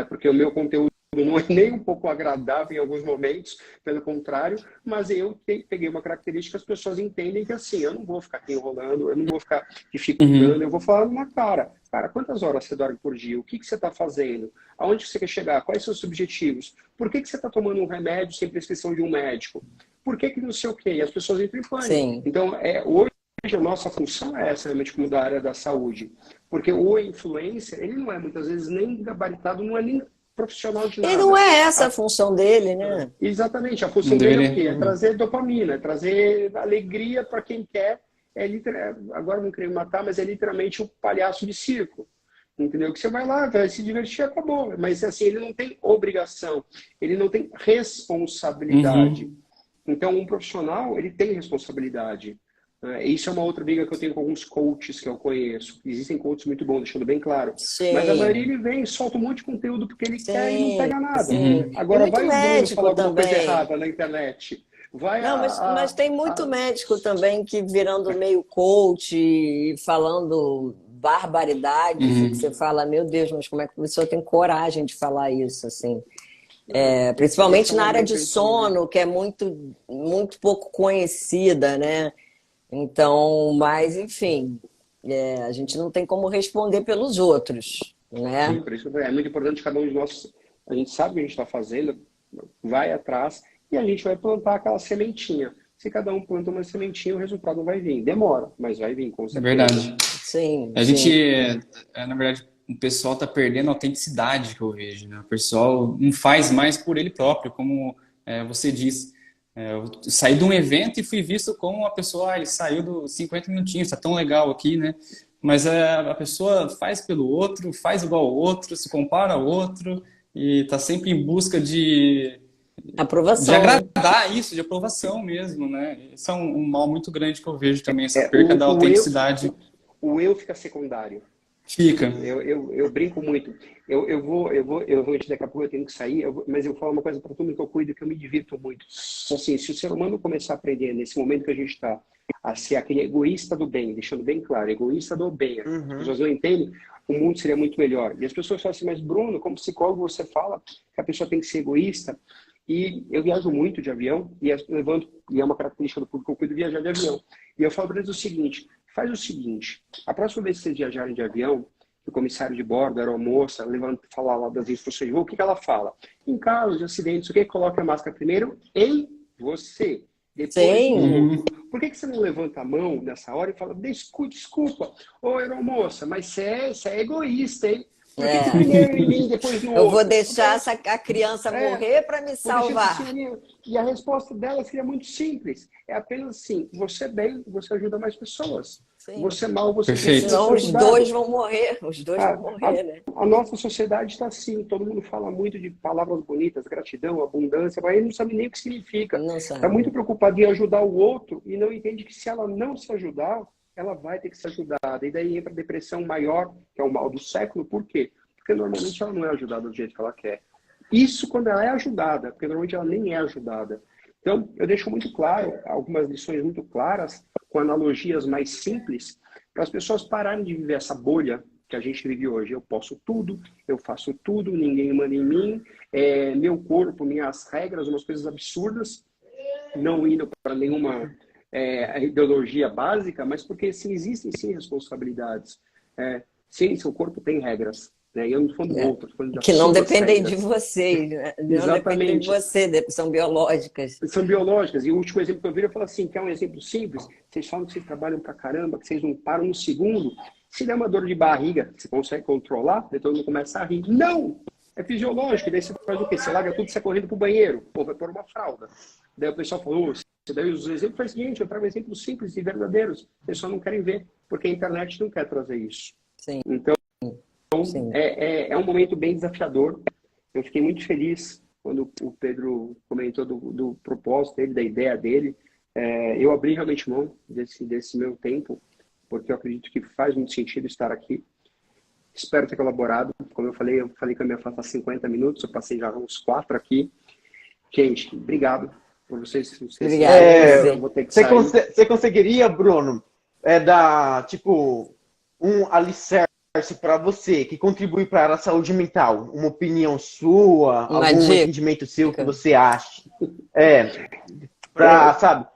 porque o meu conteúdo não é nem um pouco agradável em alguns momentos, pelo contrário, mas eu peguei uma característica que as pessoas entendem que assim, eu não vou ficar aqui enrolando, eu não vou ficar dificultando, eu vou falar na cara. Cara, quantas horas você dorme por dia? O que você está fazendo? Aonde você quer chegar? Quais são os seus objetivos? Por que você está tomando um remédio sem prescrição de um médico? Por que não sei o quê? E as pessoas entram em pânico. Sim. Então, hoje a nossa função é essa, realmente, como da área da saúde. Porque o influencer, ele não é muitas vezes nem gabaritado, não é nem profissional de nada. E não é essa a função dele, né? Exatamente, a função dele é o quê? É trazer dopamina, é trazer alegria para quem quer. Agora não queria matar, mas é literalmente o palhaço de circo. Entendeu? Que você vai lá, vai se divertir, acabou. Mas assim, ele não tem obrigação, ele não tem responsabilidade. Então, um profissional, ele tem responsabilidade. Isso é uma outra briga que eu tenho com alguns coaches que eu conheço. Existem coaches muito bons, deixando bem claro. Sim. Mas a maioria ele vem, solta um monte de conteúdo porque ele quer e não pega nada. Agora e muito vai o Bruno médico falar alguma também. coisa errada na internet. Mas tem muito médico também que virando meio coach e falando barbaridades e que você fala, meu Deus, mas como é que a pessoa tem coragem de falar isso, assim? Principalmente na área de sono, que é muito, muito pouco conhecida, né? Então, mas enfim, a gente não tem como responder pelos outros, né? Sim, por isso é muito importante cada um de nós. A gente sabe o que a gente está fazendo, vai atrás e a gente vai plantar aquela sementinha. Se cada um planta uma sementinha, o resultado vai vir. Demora, mas vai vir, com certeza. Verdade. Sim. A gente, na verdade, o pessoal está perdendo a autenticidade que eu vejo, né? O pessoal não faz mais por ele próprio, como você disse. Eu saí de um evento e fui visto como uma pessoa, ele saiu dos 50 minutinhos, está tão legal aqui, né? Mas a pessoa faz pelo outro, faz igual ao outro, se compara ao outro e está sempre em busca de aprovação. De agradar isso, de aprovação mesmo, né? Isso é um mal muito grande que eu vejo também, essa perca da autenticidade. O eu fica secundário. Fica. Eu brinco muito. Eu vou daqui a pouco eu tenho que sair, mas eu falo uma coisa para todo mundo que eu cuido, que eu me divirto muito. Assim, se o ser humano começar a aprender nesse momento que a gente está a ser aquele egoísta do bem, deixando bem claro, egoísta do bem, as pessoas não entendem, o mundo seria muito melhor. E as pessoas falam assim, mas Bruno, como psicólogo você fala que a pessoa tem que ser egoísta? E eu viajo muito de avião e é uma característica do público que eu cuido viajar de avião. E eu falo para eles o seguinte, faz o seguinte, a próxima vez que vocês viajarem de avião, o comissário de bordo, a aeromoça, falar lá das instruções de voo, o que ela fala? Em caso de acidentes, o que? Coloque a máscara primeiro em você, depois no outro. Por que você não levanta a mão nessa hora e fala, desculpa, ô aeromoça, mas você é egoísta, hein? Por que primeiro em mim, depois no outro? Eu vou deixar a criança morrer para me salvar. E a resposta dela seria muito simples. É apenas assim, você bem, você ajuda mais pessoas. Sim. Você mal, você Perfeito. Senão os dois vão morrer. Os dois vão morrer, né? A nossa sociedade está assim. Todo mundo fala muito de palavras bonitas, gratidão, abundância, mas ele não sabe nem o que significa. Está muito preocupado em ajudar o outro e não entende que se ela não se ajudar, ela vai ter que ser ajudada. E daí entra a depressão maior, que é o mal do século. Por quê? Porque normalmente ela não é ajudada do jeito que ela quer. Isso quando ela é ajudada, porque normalmente ela nem é ajudada. Então, eu deixo muito claro, algumas lições muito claras, com analogias mais simples, para as pessoas pararem de viver essa bolha que a gente vive hoje. Eu posso tudo, eu faço tudo, ninguém manda em mim, meu corpo, minhas regras, umas coisas absurdas, não indo para nenhuma ideologia básica, mas porque sim, existem sim responsabilidades. Sim, seu corpo tem regras. Né? E eu não estou falando do outro, estou falando das Que não suas dependem de regras. vocês, né? Não dependem de Exatamente. você, são biológicas. São biológicas. E o último exemplo que eu vi, eu falo assim, que é um exemplo simples. Vocês falam que vocês trabalham pra caramba, que vocês não param um segundo. Se der uma dor de barriga, você consegue controlar, daí todo mundo começa a rir. Não! É fisiológico. E daí você faz o quê? Você larga tudo e sai correndo pro banheiro. Pô, vai pôr uma fralda. Daí o pessoal falou, daí os exemplos, faz o seguinte, eu trago exemplos simples e verdadeiros. Vocês só não querem ver, porque a internet não quer trazer isso. Sim. Então, Sim. é um momento bem desafiador. Eu fiquei muito feliz quando o Pedro comentou do propósito dele, da ideia dele. Eu abri realmente mão desse meu tempo, porque eu acredito que faz muito sentido estar aqui. Espero ter colaborado. Como eu falei que eu me afastar 50 minutos, eu passei já uns 4 aqui. Gente, obrigado por vocês. Obrigada. Eu vou ter que sair. Você conseguiria, Bruno, dar, tipo, um alicerce para você que contribui para a saúde mental? Uma opinião sua, algum entendimento seu que você acha? Sabe?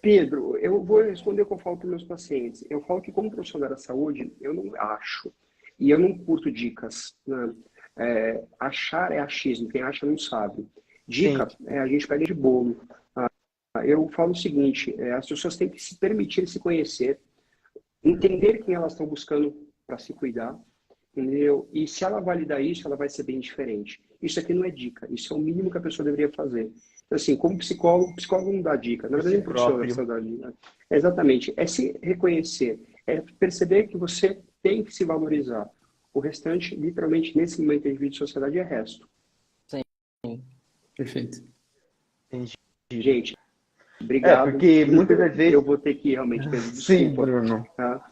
Pedro, eu vou responder o que eu falo para os meus pacientes. Eu falo que como profissional da saúde, eu não acho. E eu não curto dicas. Né? Achar é achismo. Quem acha não sabe. Dica, a gente pega de bolo. Eu falo o seguinte, as pessoas têm que se permitir se conhecer, entender quem elas estão buscando para se cuidar, entendeu? E se ela validar isso, ela vai ser bem diferente. Isso aqui não é dica, isso é o mínimo que a pessoa deveria fazer. Então, assim, como psicólogo não dá dica. Na verdade, nem profissional precisa dar dica. Exatamente. É se reconhecer, é perceber que você tem que se valorizar. O restante, literalmente, nesse momento de vida de sociedade, é resto. Sim. Perfeito. Entendi. Gente, obrigado. Porque muitas vezes... Eu vou ter que realmente pedir desculpa. Sim, Bruno. Tá?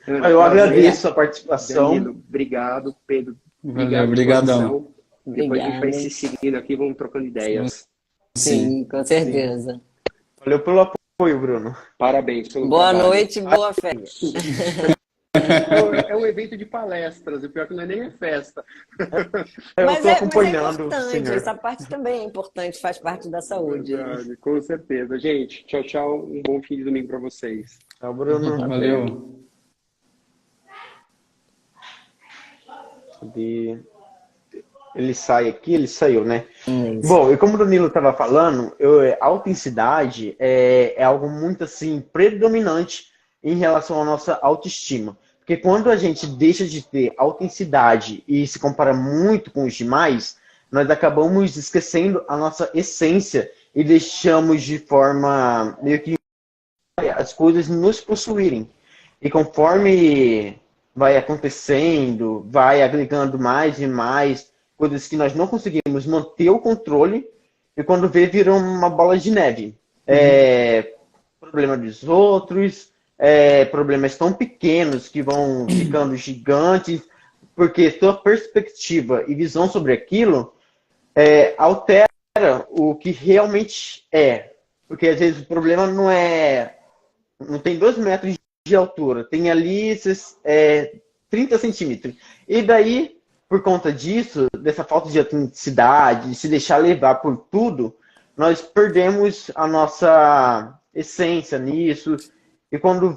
Eu agradeço a participação. Danilo, obrigado. Pedro, Valeu, obrigadão. Depois a gente vai se seguindo aqui, vamos trocando ideias. Sim, com certeza. Valeu pelo apoio, Bruno. Parabéns pelo Boa trabalho. noite, boa festa. É um evento de palestras, o pior que não é nem festa. Eu Mas estou é acompanhando, importante, senhor. essa parte também é importante, faz parte da saúde. Verdade, com certeza. Gente, tchau, tchau. Um bom fim de domingo para vocês. Tchau, Bruno. Valeu. Ele sai aqui, ele saiu, né? Bom, e como o Danilo estava falando, a autenticidade é algo muito assim predominante em relação à nossa autoestima. Porque quando a gente deixa de ter autenticidade e se compara muito com os demais, nós acabamos esquecendo a nossa essência e deixamos de forma meio que as coisas nos possuírem. E conforme vai acontecendo, vai agregando mais e mais coisas que nós não conseguimos manter o controle, e quando vê, viram uma bola de neve. Problema dos outros, problemas tão pequenos que vão ficando gigantes, porque sua perspectiva e visão sobre aquilo altera o que realmente é. Porque às vezes o problema não tem 2 metros de altura, tem ali 30 centímetros. E daí, por conta disso, dessa falta de autenticidade, de se deixar levar por tudo, nós perdemos a nossa essência nisso. E quando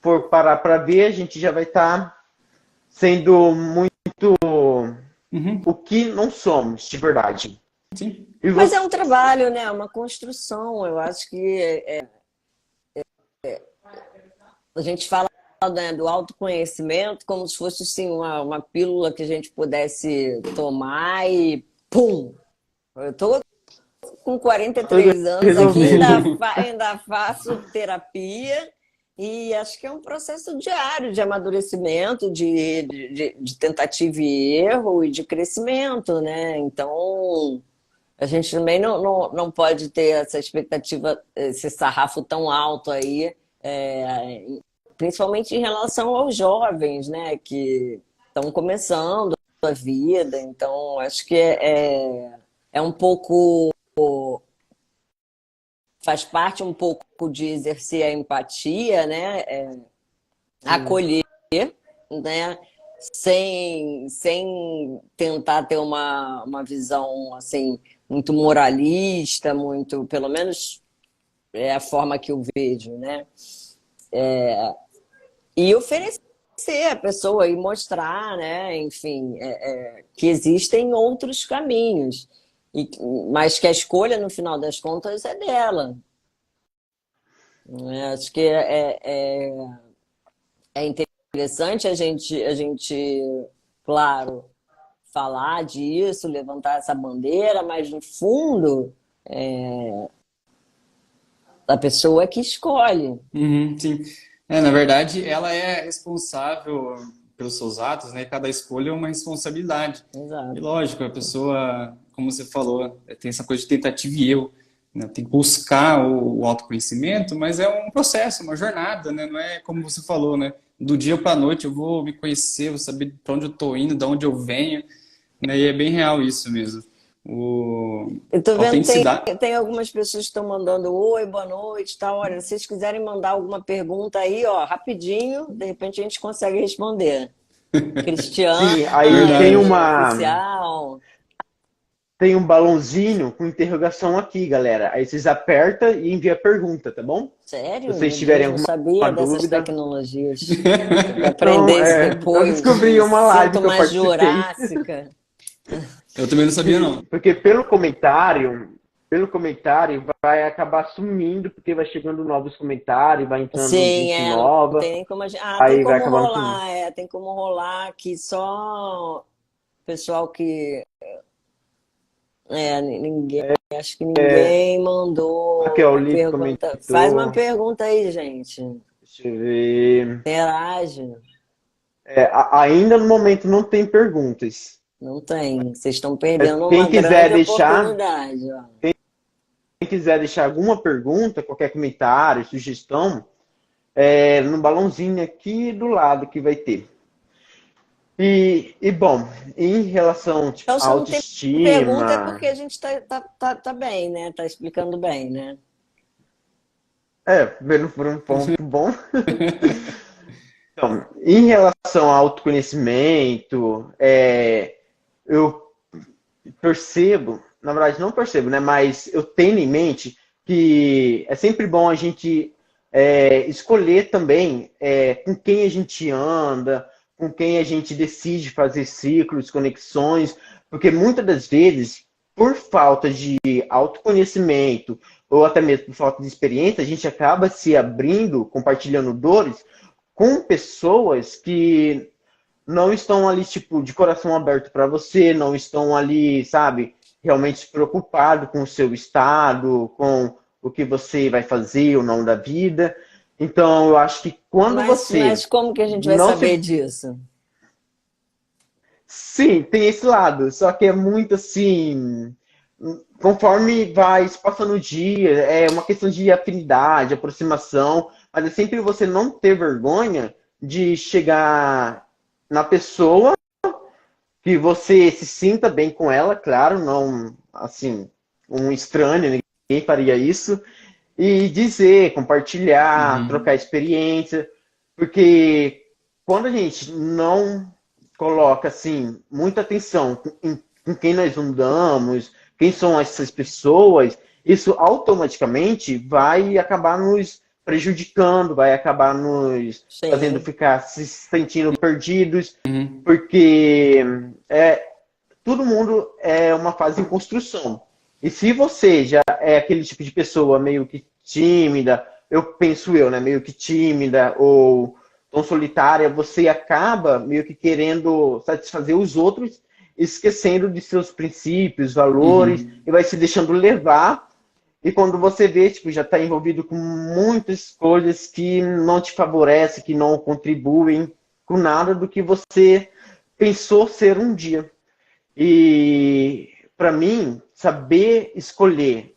for parar para ver, a gente já vai estar sendo muito o que não somos, de verdade. Sim. Mas é um trabalho, né? Uma construção. Eu acho que a gente fala, né, do autoconhecimento como se fosse assim, uma pílula que a gente pudesse tomar e pum! Eu tô com 43 anos aqui, ainda faço terapia e acho que é um processo diário de amadurecimento, de tentativa e erro e de crescimento, né? Então, a gente também não pode ter essa expectativa, esse sarrafo tão alto aí, principalmente em relação aos jovens, né, que estão começando sua vida. Então, acho que é um pouco, faz parte um pouco de exercer a empatia, né? Acolher, né? Sem tentar ter uma visão assim muito moralista, muito, pelo menos é a forma que eu vejo, né? E oferecer a pessoa e mostrar, né? Enfim, que existem outros caminhos, mas que a escolha, no final das contas, é dela. Acho que é interessante a gente, claro, falar disso, levantar essa bandeira, mas no fundo a pessoa é que escolhe. Uhum, sim. Na verdade, ela é responsável pelos seus atos, né? Cada escolha é uma responsabilidade. E Exato. lógico, a pessoa, como você falou, tem essa coisa de tentativa e erro, né? Tem que buscar o autoconhecimento, mas é um processo, uma jornada, né? Não é como você falou, né? Do dia para a noite eu vou me conhecer, vou saber para onde eu estou indo, de onde eu venho, né? E é bem real isso mesmo. Eu tô vendo que Autenticidade. tem algumas pessoas que estão mandando oi, boa noite, tal. Olha, se vocês quiserem mandar alguma pergunta aí, ó, rapidinho, de repente a gente consegue responder. Cristiane, Sim, aí oficial. tem um balãozinho com interrogação aqui, galera. Aí vocês apertam e envia a pergunta, tá bom? Se Sério? vocês Meu Deus, tiverem não alguma sabia dessas dúvida. tecnologias. Tem que Então, aprender isso eu depois. descobri Me uma live sinto que eu mais participei. jurássica. Eu também não sabia, não. Porque pelo comentário vai acabar sumindo, porque vai chegando novos comentários, vai entrando Sim, gente não nova, tem nem como a gente... tem aí vai como acabando sumindo. rolar, tem como rolar que só o pessoal que... ninguém, acho que ninguém mandou Raquel uma Lito pergunta. Faz uma comentou. pergunta aí, gente. Deixa eu ver. Interage. Ainda no momento não tem perguntas. Não tem. Vocês estão Mas perdendo uma grande oportunidade. Ó. quem quiser deixar alguma pergunta, qualquer comentário, sugestão, no balãozinho aqui do lado que vai ter. Bom, em relação tipo, Então, à se não tem pergunta, é autoestima, porque a gente tá bem, né? Tá explicando bem, né? vendo por um ponto bom. Então, em relação ao autoconhecimento, eu percebo, na verdade não percebo, né? Mas eu tenho em mente que é sempre bom a gente escolher também com quem a gente anda, com quem a gente decide fazer ciclos, conexões, porque muitas das vezes, por falta de autoconhecimento ou até mesmo por falta de experiência, a gente acaba se abrindo, compartilhando dores com pessoas que não estão ali, tipo, de coração aberto para você, não estão ali, sabe, realmente preocupado com o seu estado, com o que você vai fazer ou não da vida. Então, eu acho que quando Mas você como que a gente vai não saber se... disso? Sim, tem esse lado, só que é muito assim, conforme vai se passando o dia, é uma questão de afinidade, aproximação, mas é sempre você não ter vergonha de chegar na pessoa que você se sinta bem com ela, claro, não assim, um estranho, ninguém faria isso, e dizer, compartilhar, Uhum. trocar experiência, porque quando a gente não coloca assim muita atenção com quem nós andamos, quem são essas pessoas, isso automaticamente vai acabar nos prejudicando, vai acabar nos fazendo Sim. ficar se sentindo perdidos, Uhum. porque todo mundo é uma fase em construção. E se você já é aquele tipo de pessoa meio que tímida, né, meio que tímida ou tão solitária, você acaba meio que querendo satisfazer os outros, esquecendo de seus princípios, valores, Uhum. e vai se deixando levar. E quando você vê, tipo, já está envolvido com muitas coisas que não te favorecem, que não contribuem com nada do que você pensou ser um dia. E para mim, saber escolher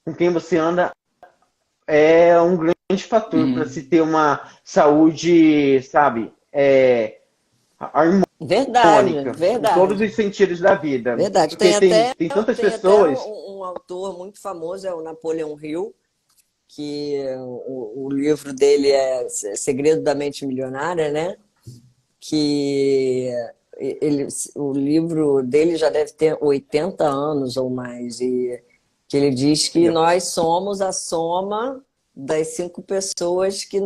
com quem você anda é um grande fator para se Uhum. ter uma saúde, sabe, Verdade, harmônica, em verdade. todos os sentidos da vida. Verdade. Porque tem tantas pessoas. Até um autor muito famoso, é o Napoleon Hill, que o livro dele é Segredo da Mente Milionária, né? Que o livro dele já deve ter 80 anos ou mais, e que ele diz que nós somos a soma das 5 pessoas que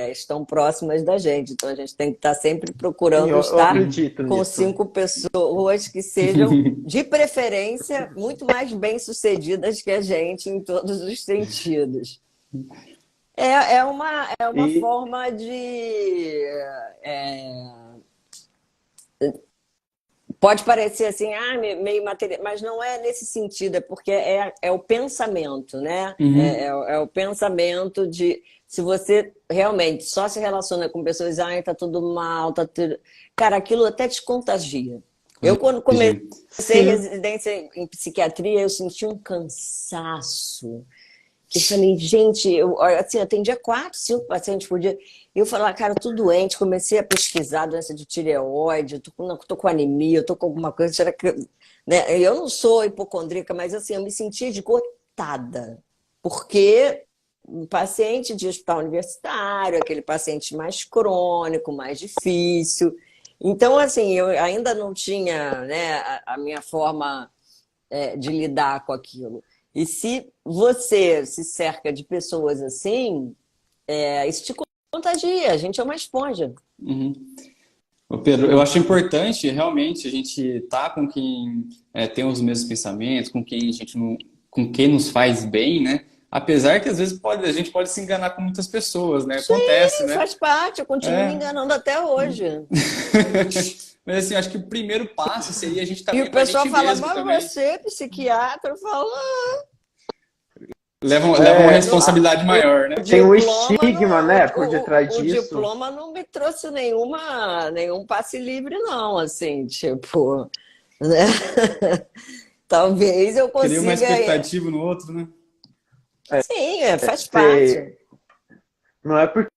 estão próximas da gente. Então a gente tem que estar sempre procurando Eu estar acredito com nisso. 5 pessoas que sejam, de preferência, muito mais bem-sucedidas que a gente em todos os sentidos. É uma forma de... Pode parecer assim, meio material, mas não é nesse sentido, é porque é o pensamento, né? É o pensamento de... Se você realmente só se relaciona com pessoas, tá tudo mal, tá tudo... Cara, aquilo até te contagia. Eu, quando comecei residência em psiquiatria, eu senti um cansaço. Que eu falei, gente, eu atendia 4, 5 pacientes por dia. E eu falava, cara, tô doente, comecei a pesquisar doença de tireoide, tô com anemia, eu tô com alguma coisa. Será que... né? Eu não sou hipocondríaca, mas assim, eu me sentia esgotada. Porque um paciente de hospital universitário, aquele paciente mais crônico, mais difícil. Então, assim, eu ainda não tinha, né, a minha forma de lidar com aquilo. E se você se cerca de pessoas assim, isso te contagia. A gente é uma esponja. Ô Pedro, eu acho importante realmente a gente estar com quem tem os mesmos pensamentos, com quem com quem nos faz bem, né? Apesar que às vezes a gente pode se enganar com muitas pessoas, né? Acontece, Sim, né? faz parte. Eu continuo me enganando até hoje. Mas assim, acho que o primeiro passo seria a gente estar E bem o pra pessoal gente fala, mesmo mas também. você, psiquiatra, fala... Leva uma responsabilidade maior, né? Tem um estigma, né, por detrás o disso. diploma não me trouxe nenhum passe livre, não, assim, tipo, né? Talvez eu consiga... Cria uma expectativa no outro, né? Sim, faz parte. Não é porque,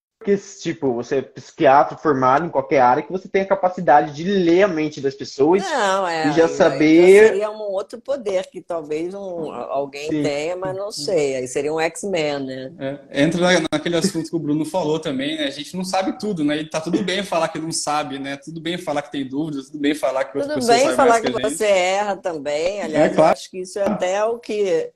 tipo, você é psiquiatra formado em qualquer área que você tem a capacidade de ler a mente das pessoas Não, e já aí saber... seria um outro poder que talvez alguém tenha, mas não sei. Aí seria um X-Men, né? Entra naquele assunto que o Bruno falou também, né? A gente não sabe tudo, né? E tá tudo bem falar que não sabe, né? Tudo bem falar que tem dúvidas, tudo bem falar que outra Tudo pessoa bem sabe mais falar que que a gente. você erra também. Aliás, eu Claro. acho que isso é até o que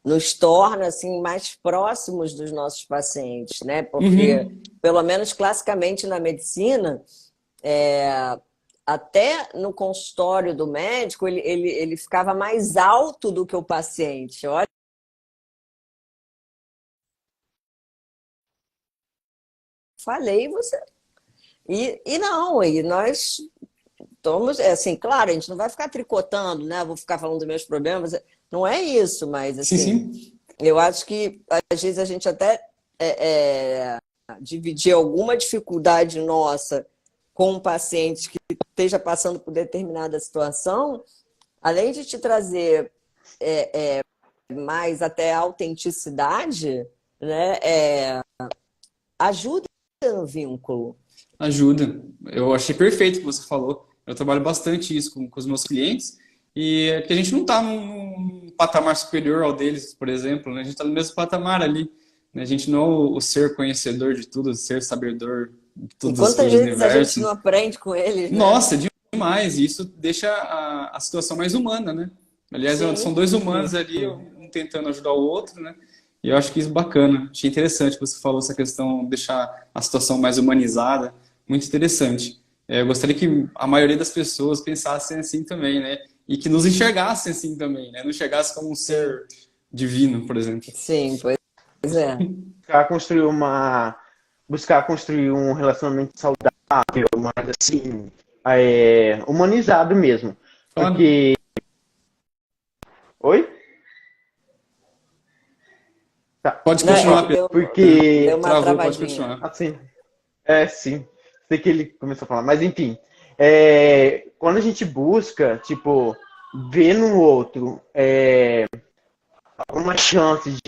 nos torna assim, mais próximos dos nossos pacientes, né? Porque, pelo menos classicamente na medicina, até no consultório do médico, ele ficava mais alto do que o paciente. Olha, falei você. E nós estamos, assim, claro, a gente não vai ficar tricotando, né? Vou ficar falando dos meus problemas. Não é isso, mas assim, Sim. eu acho que às vezes a gente até dividir alguma dificuldade nossa com um paciente que esteja passando por determinada situação, além de te trazer mais até autenticidade, né? Ajuda no vínculo. Ajuda. Eu achei perfeito o que você falou. Eu trabalho bastante isso com os meus clientes e é que a gente não está num patamar superior ao deles, por exemplo, né? A gente está no mesmo patamar ali. Né? A gente não é o ser conhecedor de tudo, o ser sabedor de E todas as quantas coisas do vezes a gente universo. não aprende com eles, né? Nossa, demais. E isso deixa a situação mais humana, né? Aliás, Sim. são dois humanos ali, um tentando ajudar o outro, né? E eu acho que isso é bacana. Achei interessante que você falou essa questão, deixar a situação mais humanizada. Muito interessante. Eu gostaria que a maioria das pessoas pensassem assim também, né? E que nos enxergassem assim também, né? Não enxergassem como um ser divino, por exemplo. Sim, pois é. Buscar construir um relacionamento saudável, mas assim, humanizado mesmo. Porque... Oi? Tá. Pode continuar, Pedro. Porque... Deu uma Travou, travadinha. pode continuar. Assim, sim. Sei que ele começou a falar. Mas, enfim, quando a gente busca, tipo, ver no outro alguma chance de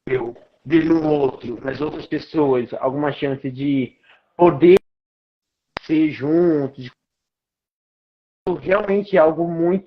eu ver no outro, nas outras pessoas, alguma chance de poder ser juntos, realmente é algo muito